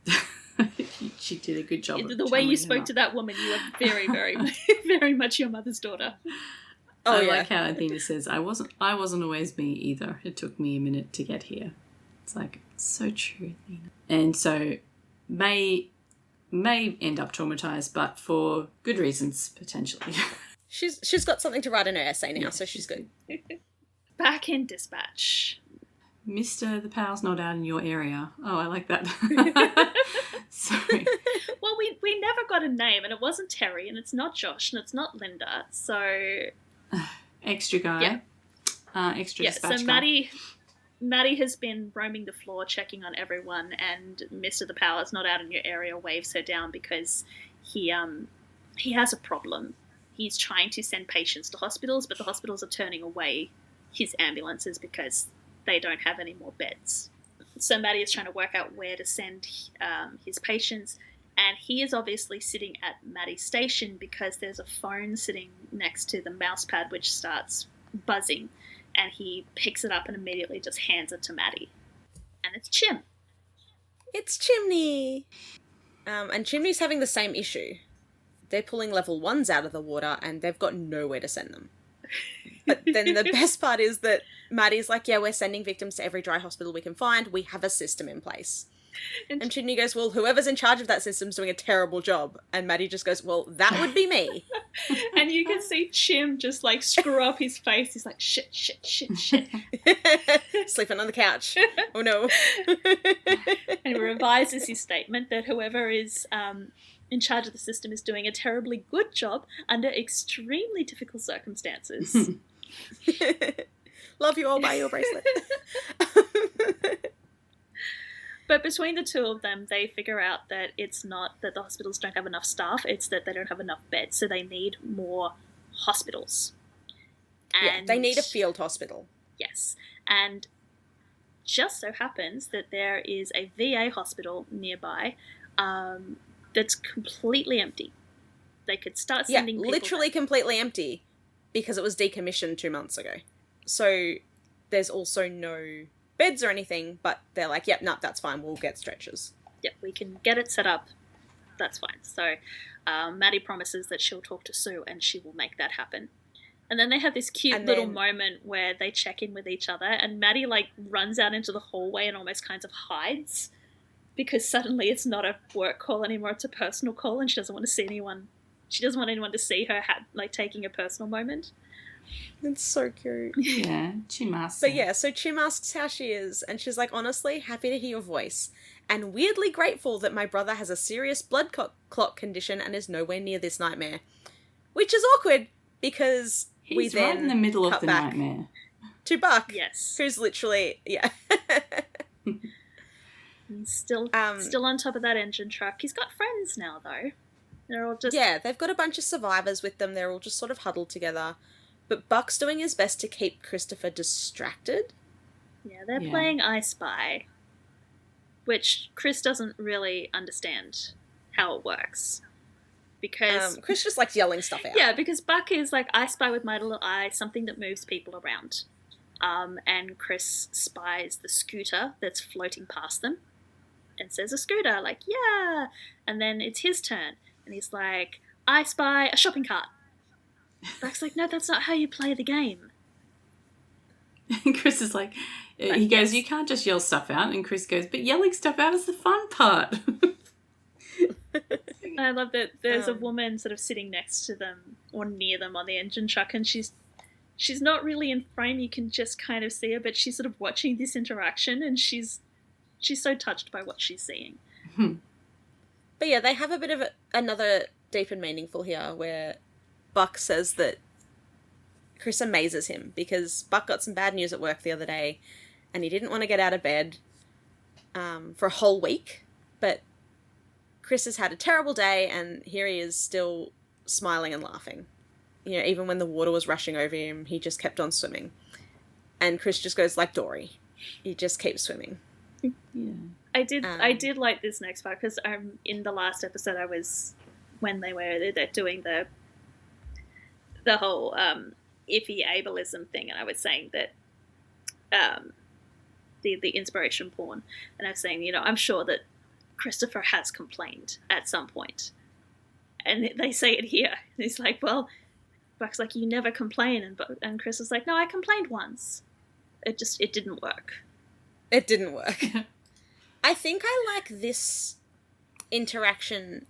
She did a good job. The way you spoke to that woman, you are very, very, very much your mother's daughter. Oh, I yeah. like how Athena says, I wasn't always me either. It took me a minute to get here. It's like, so true, Athena. And so May end up traumatized, but for good reasons, potentially. She's got something to write in her essay now, so she's good. Back in dispatch. Mister, the power's not out in your area. Oh, I like that. Sorry. Well, we never got a name, and it wasn't Terry, and it's not Josh, and it's not Linda, so... Extra guy. Yeah. Extra Yeah, dispatch so guy. Maddie has been roaming the floor, checking on everyone, and Mr. The Power's not out in your area waves her down because he has a problem. He's trying to send patients to hospitals, but the hospitals are turning away his ambulances because they don't have any more beds. So Maddie is trying to work out where to send his patients, and he is obviously sitting at Maddie's station because there's a phone sitting next to the mouse pad which starts buzzing, and he picks it up and immediately just hands it to Maddie. And it's Chim. It's Chimney! And Chimney's having the same issue. They're pulling level 1s out of the water and they've got nowhere to send them. But then the best part is that Maddie's like, yeah, we're sending victims to every dry hospital we can find. We have a system in place. And Chimney goes, well, whoever's in charge of that system's doing a terrible job. And Maddie just goes, well, that would be me. And you can see Chim just like screw up his face. He's like, shit. Sleeping on the couch. Oh no. And he revises his statement that whoever is in charge of the system is doing a terribly good job under extremely difficult circumstances. Love you all, buy your bracelet. But between the two of them, they figure out that it's not that the hospitals don't have enough staff, it's that they don't have enough beds, so they need more hospitals. And yeah, they need a field hospital. Yes. And just so happens that there is a VA hospital nearby that's completely empty. They could start sending people literally back. completely empty because it was decommissioned 2 months ago. So there's also no beds or anything, but they're like, yep, no, that's fine, we'll get stretchers. Yep, we can get it set up. That's fine. So Maddie promises that she'll talk to Sue and she will make that happen. And then they have this cute little moment where they check in with each other, and Maddie like runs out into the hallway and almost kind of hides because suddenly it's not a work call anymore, it's a personal call, and she doesn't want to see anyone. She doesn't want anyone to see her like taking a personal moment. It's so cute. Yeah, Chim asks. But yeah, so Chim asks how she is, and she's like, honestly, happy to hear your voice, and weirdly grateful that my brother has a serious blood clot condition and is nowhere near this nightmare. Which is awkward, because he's right in the middle of the nightmare. To Buck, yes, who's literally, yeah. He's still on top of that engine truck. He's got friends now, though. They're all just... Yeah, they've got a bunch of survivors with them. They're all just sort of huddled together. But Buck's doing his best to keep Christopher distracted. Yeah, they're playing I Spy, which Chris doesn't really understand how it works. Because... Chris just likes yelling stuff out. Yeah, because Buck is like, I spy with my little eye, something that moves people around. And Chris spies the scooter that's floating past them and says, a scooter, like, yeah. And then it's his turn. And he's like, I spy a shopping cart. Buck's like, no, that's not how you play the game. And Chris is like, he goes, you can't just yell stuff out. And Chris goes, but yelling stuff out is the fun part. I love that there's a woman sort of sitting next to them or near them on the engine truck, and she's not really in frame. You can just kind of see her, but she's sort of watching this interaction, and she's so touched by what she's seeing. But yeah, they have a bit of another deep and meaningful here where Buck says that Chris amazes him because Buck got some bad news at work the other day and he didn't want to get out of bed for a whole week. But Chris has had a terrible day and here he is still smiling and laughing. You know, even when the water was rushing over him, he just kept on swimming. And Chris just goes like Dory. He just keeps swimming. Yeah. I did like this next part because in the last episode I was when they're doing the whole iffy ableism thing, and I was saying that the inspiration porn, and I was saying, you know, I'm sure that Christopher has complained at some point, and they say it here. He's like, well, Buck's like, you never complain, and Chris is like, no, I complained once. It didn't work. It didn't work. I think I like this interaction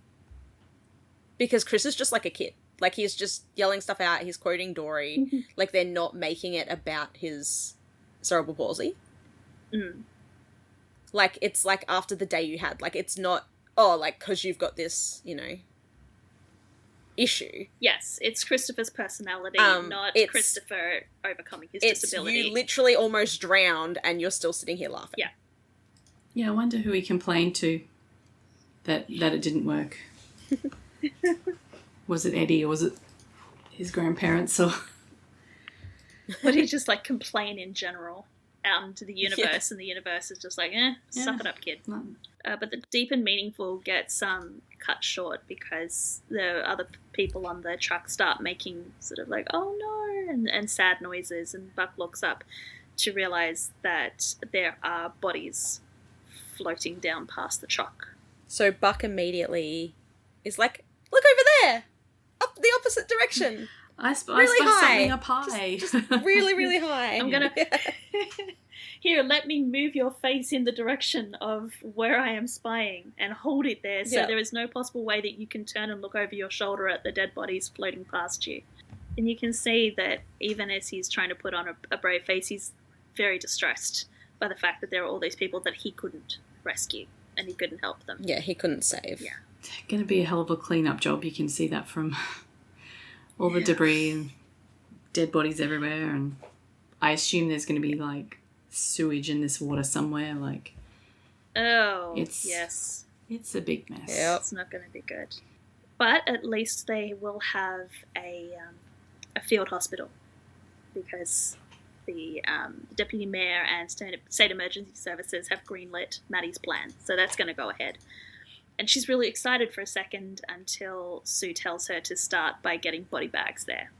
because Chris is just like a kid. Like, he's just yelling stuff out. He's quoting Dory. Like, they're not making it about his cerebral palsy. Mm. Like, it's like after the day you had. Like, it's not, oh, like, because you've got this, you know, issue. Yes, it's Christopher's personality, not Christopher overcoming his disability. You literally almost drowned and you're still sitting here laughing. Yeah. Yeah, I wonder who he complained to that it didn't work. Was it Eddie or was it his grandparents? Or But he just like complain in general out into the universe, and the universe is just like, suck it up, kid. But the deep and meaningful gets cut short because the other people on the truck start making sort of like, oh no, and sad noises, and Buck looks up to realize that there are bodies floating down past the truck. So Buck immediately is like, look over there! Up the opposite direction! I spy high. something up high. Just really, really high. I'm gonna... Here, let me move your face in the direction of where I am spying and hold it there so there is no possible way that you can turn and look over your shoulder at the dead bodies floating past you. And you can see that even as he's trying to put on a brave face, he's very distressed by the fact that there are all these people that he couldn't rescue and he couldn't help them. Yeah, he couldn't save. Yeah. It's going to be a hell of a clean-up job. You can see that from all the debris and dead bodies everywhere. And I assume there's going to be, like, sewage in this water somewhere. Like, yes. It's a big mess. Yep. It's not going to be good. But at least they will have a field hospital because the Deputy Mayor and State Emergency Services have greenlit Maddie's plan. So that's going to go ahead. And she's really excited for a second until Sue tells her to start by getting body bags there.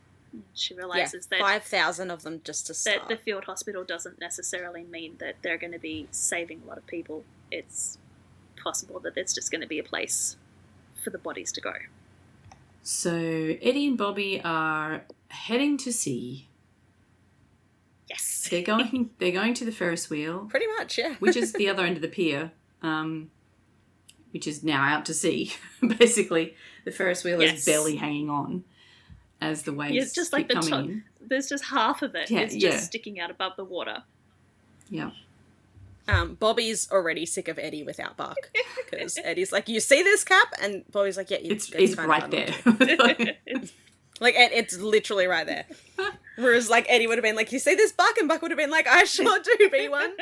She realizes that 5,000 of them just to start. That the field hospital doesn't necessarily mean that they're going to be saving a lot of people. It's possible that it's just going to be a place for the bodies to go. So Eddie and Bobby are heading to sea. Yes. They're going to the Ferris wheel. Pretty much, yeah. Which is the other end of the pier, which is now out to sea. Basically, the Ferris wheel is barely hanging on as the waves it's just like keep coming in. There's just half of it is just sticking out above the water. Yeah. Bobby's already sick of Eddie without Buck because Eddie's like, you see this cap? And Bobby's like, yeah, it's fine, right there. Like, it's literally right there. Whereas, like, Eddie would have been like, you see this, Buck? And Buck would have been like, I sure do, B1.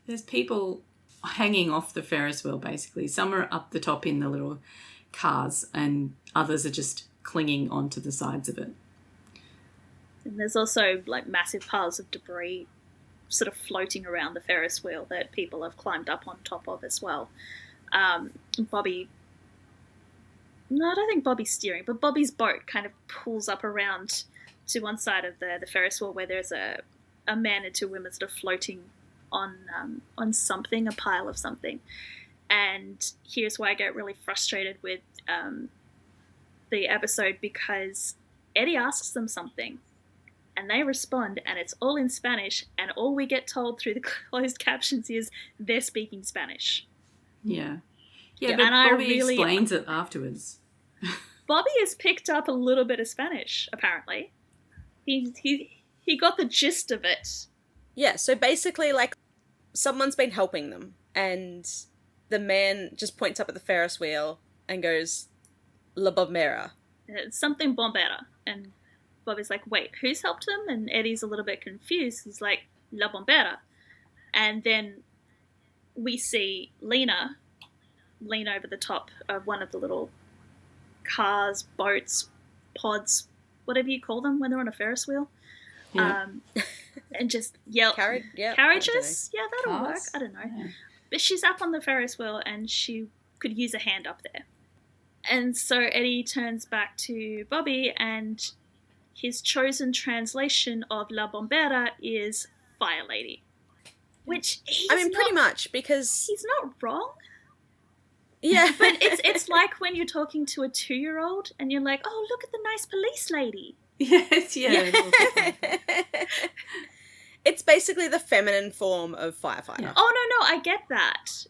There's people hanging off the Ferris wheel, basically. Some are up the top in the little cars, and others are just clinging onto the sides of it. And there's also, like, massive piles of debris sort of floating around the Ferris wheel that people have climbed up on top of as well. Bobby... No, I don't think Bobby's steering, but Bobby's boat kind of pulls up around to one side of the Ferris wheel where there's a man and two women sort of floating on something, a pile of something. And here's why I get really frustrated with the episode, because Eddie asks them something and they respond and it's all in Spanish, and all we get told through the closed captions is they're speaking Spanish. Yeah. Yeah, but Bobby explains it afterwards. Bobby has picked up a little bit of Spanish, apparently. He got the gist of it. Yeah, so basically, like, someone's been helping them, and the man just points up at the Ferris wheel and goes, La Bombera. It's something Bombera. And Bobby's like, wait, who's helped him? And Eddie's a little bit confused. He's like, La Bombera. And then we see Lena lean over the top of one of the little cars, boats, pods, whatever you call them when they're on a Ferris wheel. Yeah. And just yell. Carriages? Yeah, that'll work. I don't know. Yeah. But she's up on the Ferris wheel and she could use a hand up there. And so Eddie turns back to Bobby and his chosen translation of La Bombera is Fire Lady. Which pretty much, because... He's not wrong. Yeah. But it's like when you're talking to a 2-year-old and you're like, oh, look at the nice police lady. Yes, yeah. It's basically the feminine form of firefighter. Yeah. Oh, no, I get that.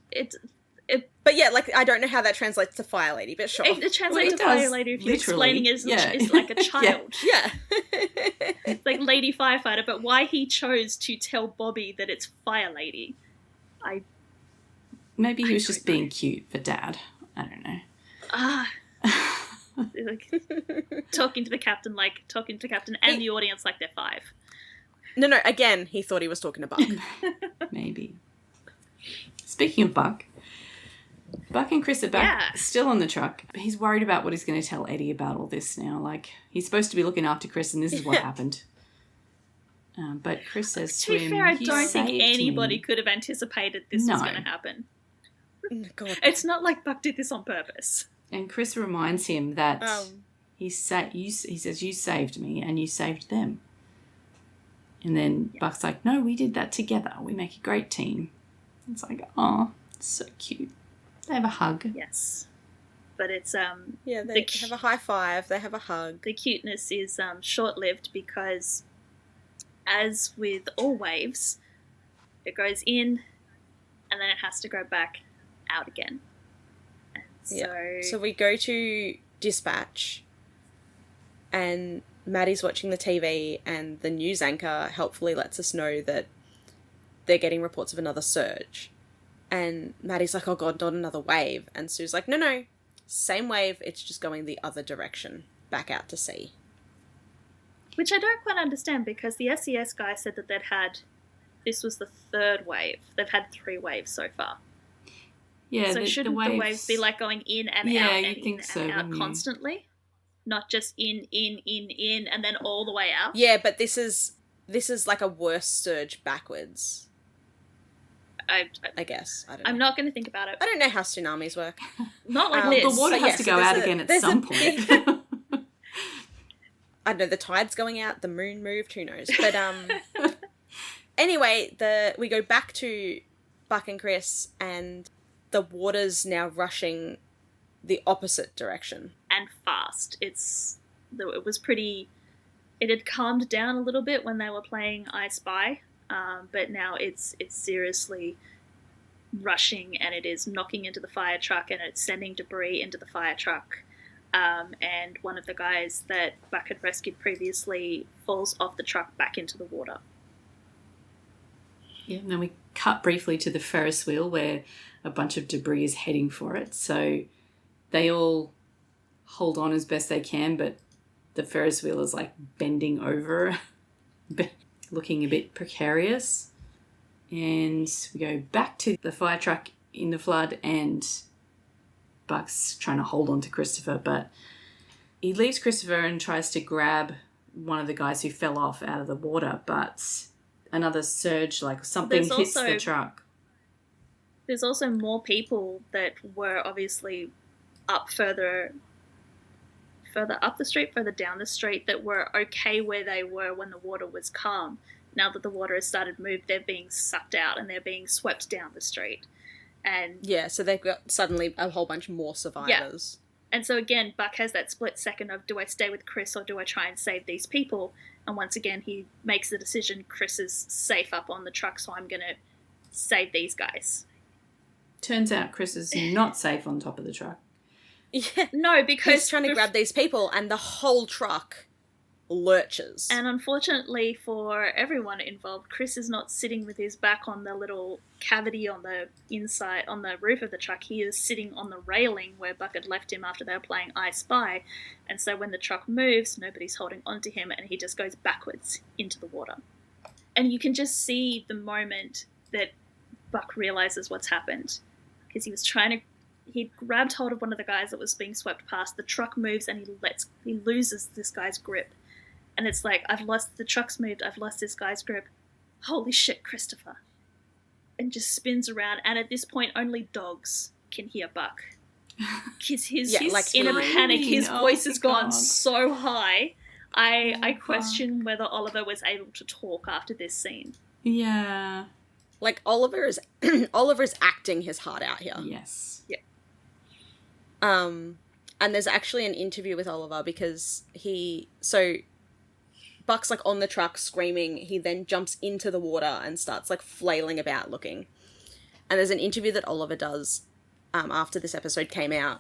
But yeah, like, I don't know how that translates to Fire Lady, but sure. It translates to Fire Lady if you're explaining it as like a child. Yeah. It's like Lady Firefighter, but why he chose to tell Bobby that it's Fire Lady, Maybe he was just being cute for Dad. I don't know. Like, talking to the captain and the audience like they're 5. No, again, he thought he was talking to Buck. Maybe. Speaking of Buck and Chris are back, still on the truck. He's worried about what he's going to tell Eddie about all this now. Like, he's supposed to be looking after Chris, and this is what happened. But Chris says to him, to be fair, I don't think anybody could have anticipated this was going to happen. God. It's not like Buck did this on purpose. And Chris reminds him that he says, you saved me and you saved them. And then Buck's like, no, we did that together. We make a great team. It's like, oh, so cute. They have a hug. Yes. But it's... they have a high five. They have a hug. The cuteness is short-lived because, as with all waves, it goes in and then it has to go back out again. And so we go to dispatch and Maddie's watching the TV and the news anchor helpfully lets us know that they're getting reports of another surge. And Maddie's like, oh God, not another wave. And Sue's like, no, same wave, it's just going the other direction, back out to sea. Which I don't quite understand because the SES guy said that this was the 3rd wave. They've had 3 waves so far. Yeah, so shouldn't the waves be like going in and out and in and out constantly? Not just in, and then all the way out? Yeah, but this is like a worse surge backwards. I guess. I don't know. I'm not going to think about it. I don't know how tsunamis work. Not like this. The water has to go out again at some point. I don't know, the tide's going out, the moon moved, who knows. But anyway, we go back to Buck and Chris and the water's now rushing the opposite direction. And fast. It had calmed down a little bit when they were playing I Spy. But now it's seriously rushing and it is knocking into the fire truck and it's sending debris into the fire truck. And one of the guys that Buck had rescued previously falls off the truck back into the water. Yeah, and then we cut briefly to the Ferris wheel where a bunch of debris is heading for it. So they all hold on as best they can, but the Ferris wheel is like bending over, looking a bit precarious. And we go back to the fire truck in the flood and Buck's trying to hold on to Christopher, but he leaves Christopher and tries to grab one of the guys who fell off out of the water, but another surge, like something hits the truck. There's also more people that were obviously further up the street, further down the street, that were okay where they were when the water was calm. Now that the water has started to move, they're being sucked out and they're being swept down the street. And yeah, so they've got suddenly a whole bunch more survivors. Yeah. And so again, Buck has that split second of, do I stay with Chris or do I try and save these people? And once again, he makes the decision, Chris is safe up on the truck, so I'm going to save these guys. Turns out Chris is not safe on top of the truck. Yeah. No, because he's trying to grab these people and the whole truck lurches. And unfortunately for everyone involved, Chris is not sitting with his back on the little cavity on the inside, on the roof of the truck. He is sitting on the railing where Buck had left him after they were playing I Spy. And so when the truck moves, nobody's holding onto him, and he just goes backwards into the water. And you can just see the moment that Buck realizes what's happened. Because he grabbed hold of one of the guys that was being swept past. The truck moves and he loses this guy's grip. And it's like, the truck's moved, I've lost this guy's grip. Holy shit, Christopher. And just spins around, and at this point, only dogs can hear Buck. Because he's in a panic, his voice has gone so high. I question whether Oliver was able to talk after this scene. Yeah. Like, Oliver is acting his heart out here. Yes. Yeah. And there's actually an interview with Oliver because Buck's, like, on the truck screaming. He then jumps into the water and starts, like, flailing about looking. And there's an interview that Oliver does after this episode came out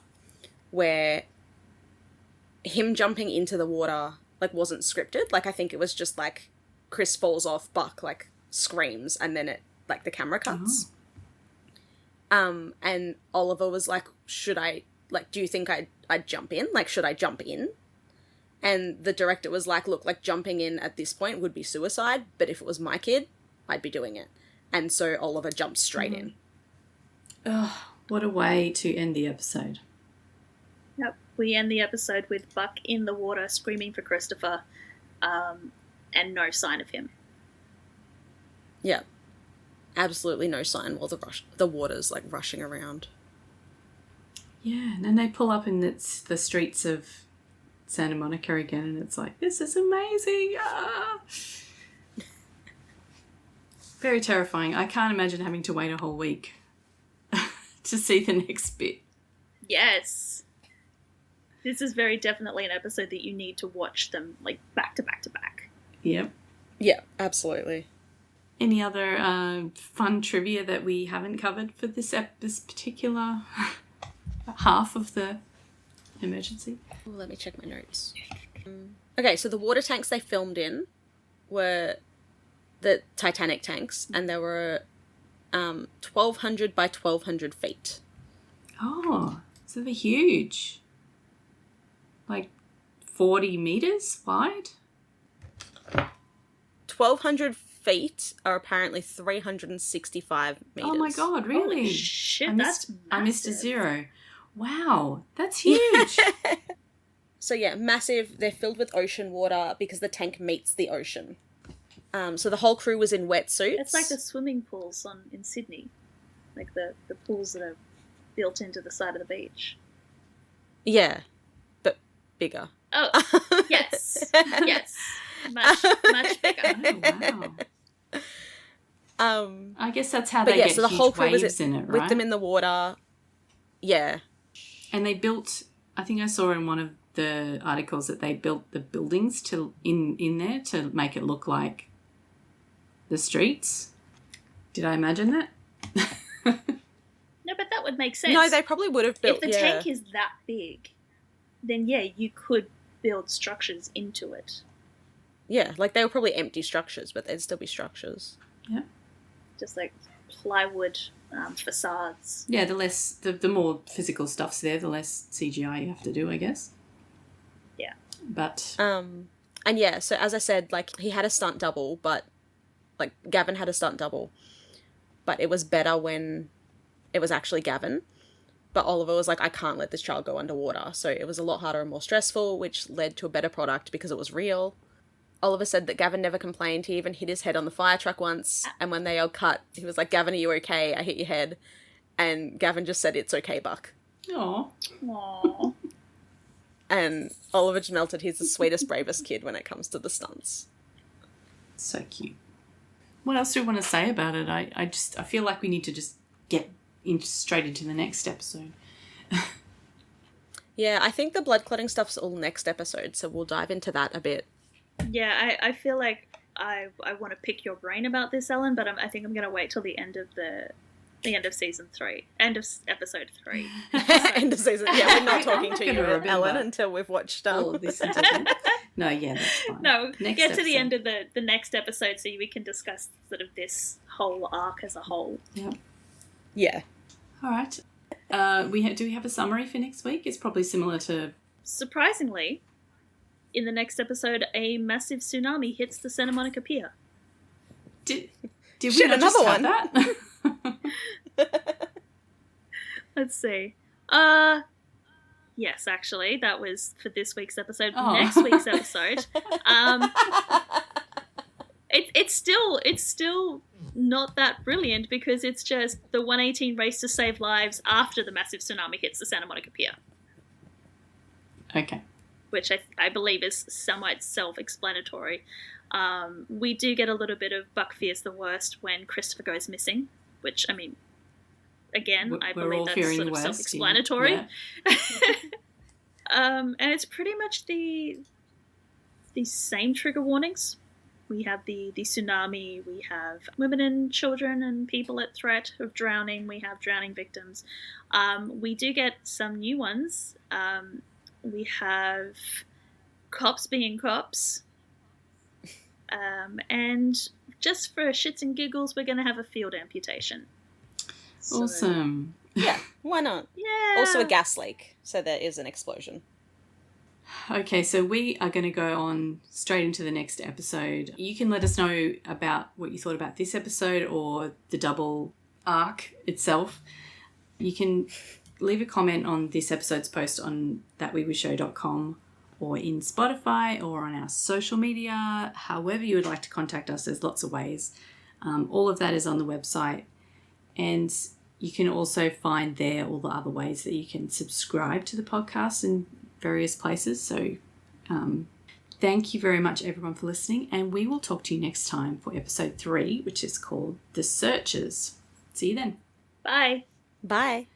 where him jumping into the water, like, wasn't scripted. Like, I think it was just, like, Chris falls off, Buck, like, screams, and then the camera cuts. Oh. And Oliver was like, do you think I'd jump in? Like, should I jump in? And the director was like, look, like, jumping in at this point would be suicide, but if it was my kid, I'd be doing it. And so Oliver jumps straight in. Oh, what a way to end the episode. Yep. We end the episode with Buck in the water screaming for Christopher, and no sign of him. Yeah. Absolutely no sign while the water's, like, rushing around. Yeah, and then they pull up in the streets of Santa Monica again, and it's like, this is amazing. Ah! Very terrifying. I can't imagine having to wait a whole week to see the next bit. Yes. This is very definitely an episode that you need to watch them, like, back to back to back. Yep. Yeah, absolutely. Any other fun trivia that we haven't covered for this particular half of the emergency? Let me check my notes. Okay, so the water tanks they filmed in were the Titanic tanks, and they were 1,200 by 1,200 feet. Oh, so they're huge. Like 40 meters wide? 1,200 feet are apparently 365 meters. Oh my god, really? Holy shit, I missed a zero. Wow, that's huge. So yeah, massive. They're filled with ocean water because the tank meets the ocean. So the whole crew was in wetsuits. It's like the swimming pools in Sydney. Like the pools that are built into the side of the beach. Yeah, but bigger. Oh, yes. Yes. Much bigger. Oh, wow. I guess that's how they get so the huge whole crew waves was in it, right? With them in the water. Yeah. And they built, I think I saw in one of the articles that they built the buildings in there to make it look like the streets. Did I imagine that? No, but that would make sense. No, they probably would have built. If the tank is that big, then yeah, you could build structures into it. Yeah, like they were probably empty structures, but they'd still be structures. Yeah. Just like plywood facades. Yeah, the more physical stuff's there, the less CGI you have to do, I guess. Yeah. But and yeah, so as I said, like he had a stunt double, but like Gavin had a stunt double, but it was better when it was actually Gavin. But Oliver was like, I can't let this child go underwater. So it was a lot harder and more stressful, which led to a better product because it was real. Oliver said that Gavin never complained. He even hit his head on the fire truck once. And when they all cut, he was like, Gavin, are you okay? I hit your head. And Gavin just said, it's okay, Buck. Aww. And Oliver just melted. He's the sweetest, bravest kid when it comes to the stunts. So cute. What else do we want to say about it? I feel like we need to just get straight into the next episode. Yeah, I think the blood clotting stuff's all next episode, so we'll dive into that a bit. Yeah, I feel like I want to pick your brain about this, Ellen, but I think I'm going to wait till the end of season 3, end of episode 3. End of season. Yeah, we're not talking to you, remember Ellen, until we've watched all of this. No, yeah, that's fine. No, Next get to the episode. end of the next episode so we can discuss sort of this whole arc as a whole. Yep. Yeah. All right. Do we have a summary for next week? It's probably similar to... Surprisingly, in the next episode, a massive tsunami hits the Santa Monica Pier. Did we Shit, not just another have one. that? Let's see. Yes, actually, that was for this week's episode. Oh. Next week's episode, it's still not that brilliant because it's just the 118 race to save lives after the massive tsunami hits the Santa Monica Pier, Okay. which I believe is somewhat self-explanatory. We do get a little bit of Buck fears the worst when Christopher goes missing, which, I mean, again, I We're believe all that's fearing sort the of worst, self-explanatory. yeah. And it's pretty much the same trigger warnings. We have the tsunami, we have women and children and people at threat of drowning, we have drowning victims. We do get some new ones. We have cops being cops. And just for shits and giggles, we're going to have a field amputation. So, Awesome. Yeah, why not? yeah. Also a gas leak, so there is an explosion. Okay, so we are going to go on straight into the next episode. You can let us know about what you thought about this episode or the double arc itself. You can leave a comment on this episode's post on thatweewooshow.com or in Spotify or on our social media. However you would like to contact us, there's lots of ways. All of that is on the website. And you can also find there all the other ways that you can subscribe to the podcast in various places. So thank you very much, everyone, for listening. And we will talk to you next time for episode 3, which is called The Searchers. See you then. Bye. Bye.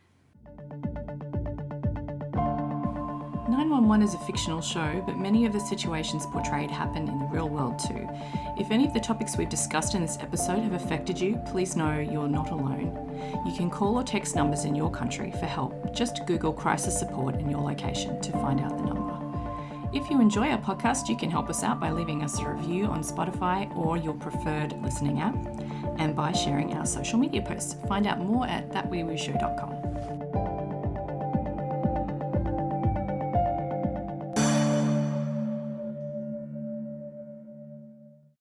911 is a fictional show, but many of the situations portrayed happen in the real world too. If any of the topics we've discussed in this episode have affected you, please know you're not alone. You can call or text numbers in your country for help. Just Google crisis support in your location to find out the number. If you enjoy our podcast, you can help us out by leaving us a review on Spotify or your preferred listening app, and by sharing our social media posts. Find out more at thatweewooshow.com.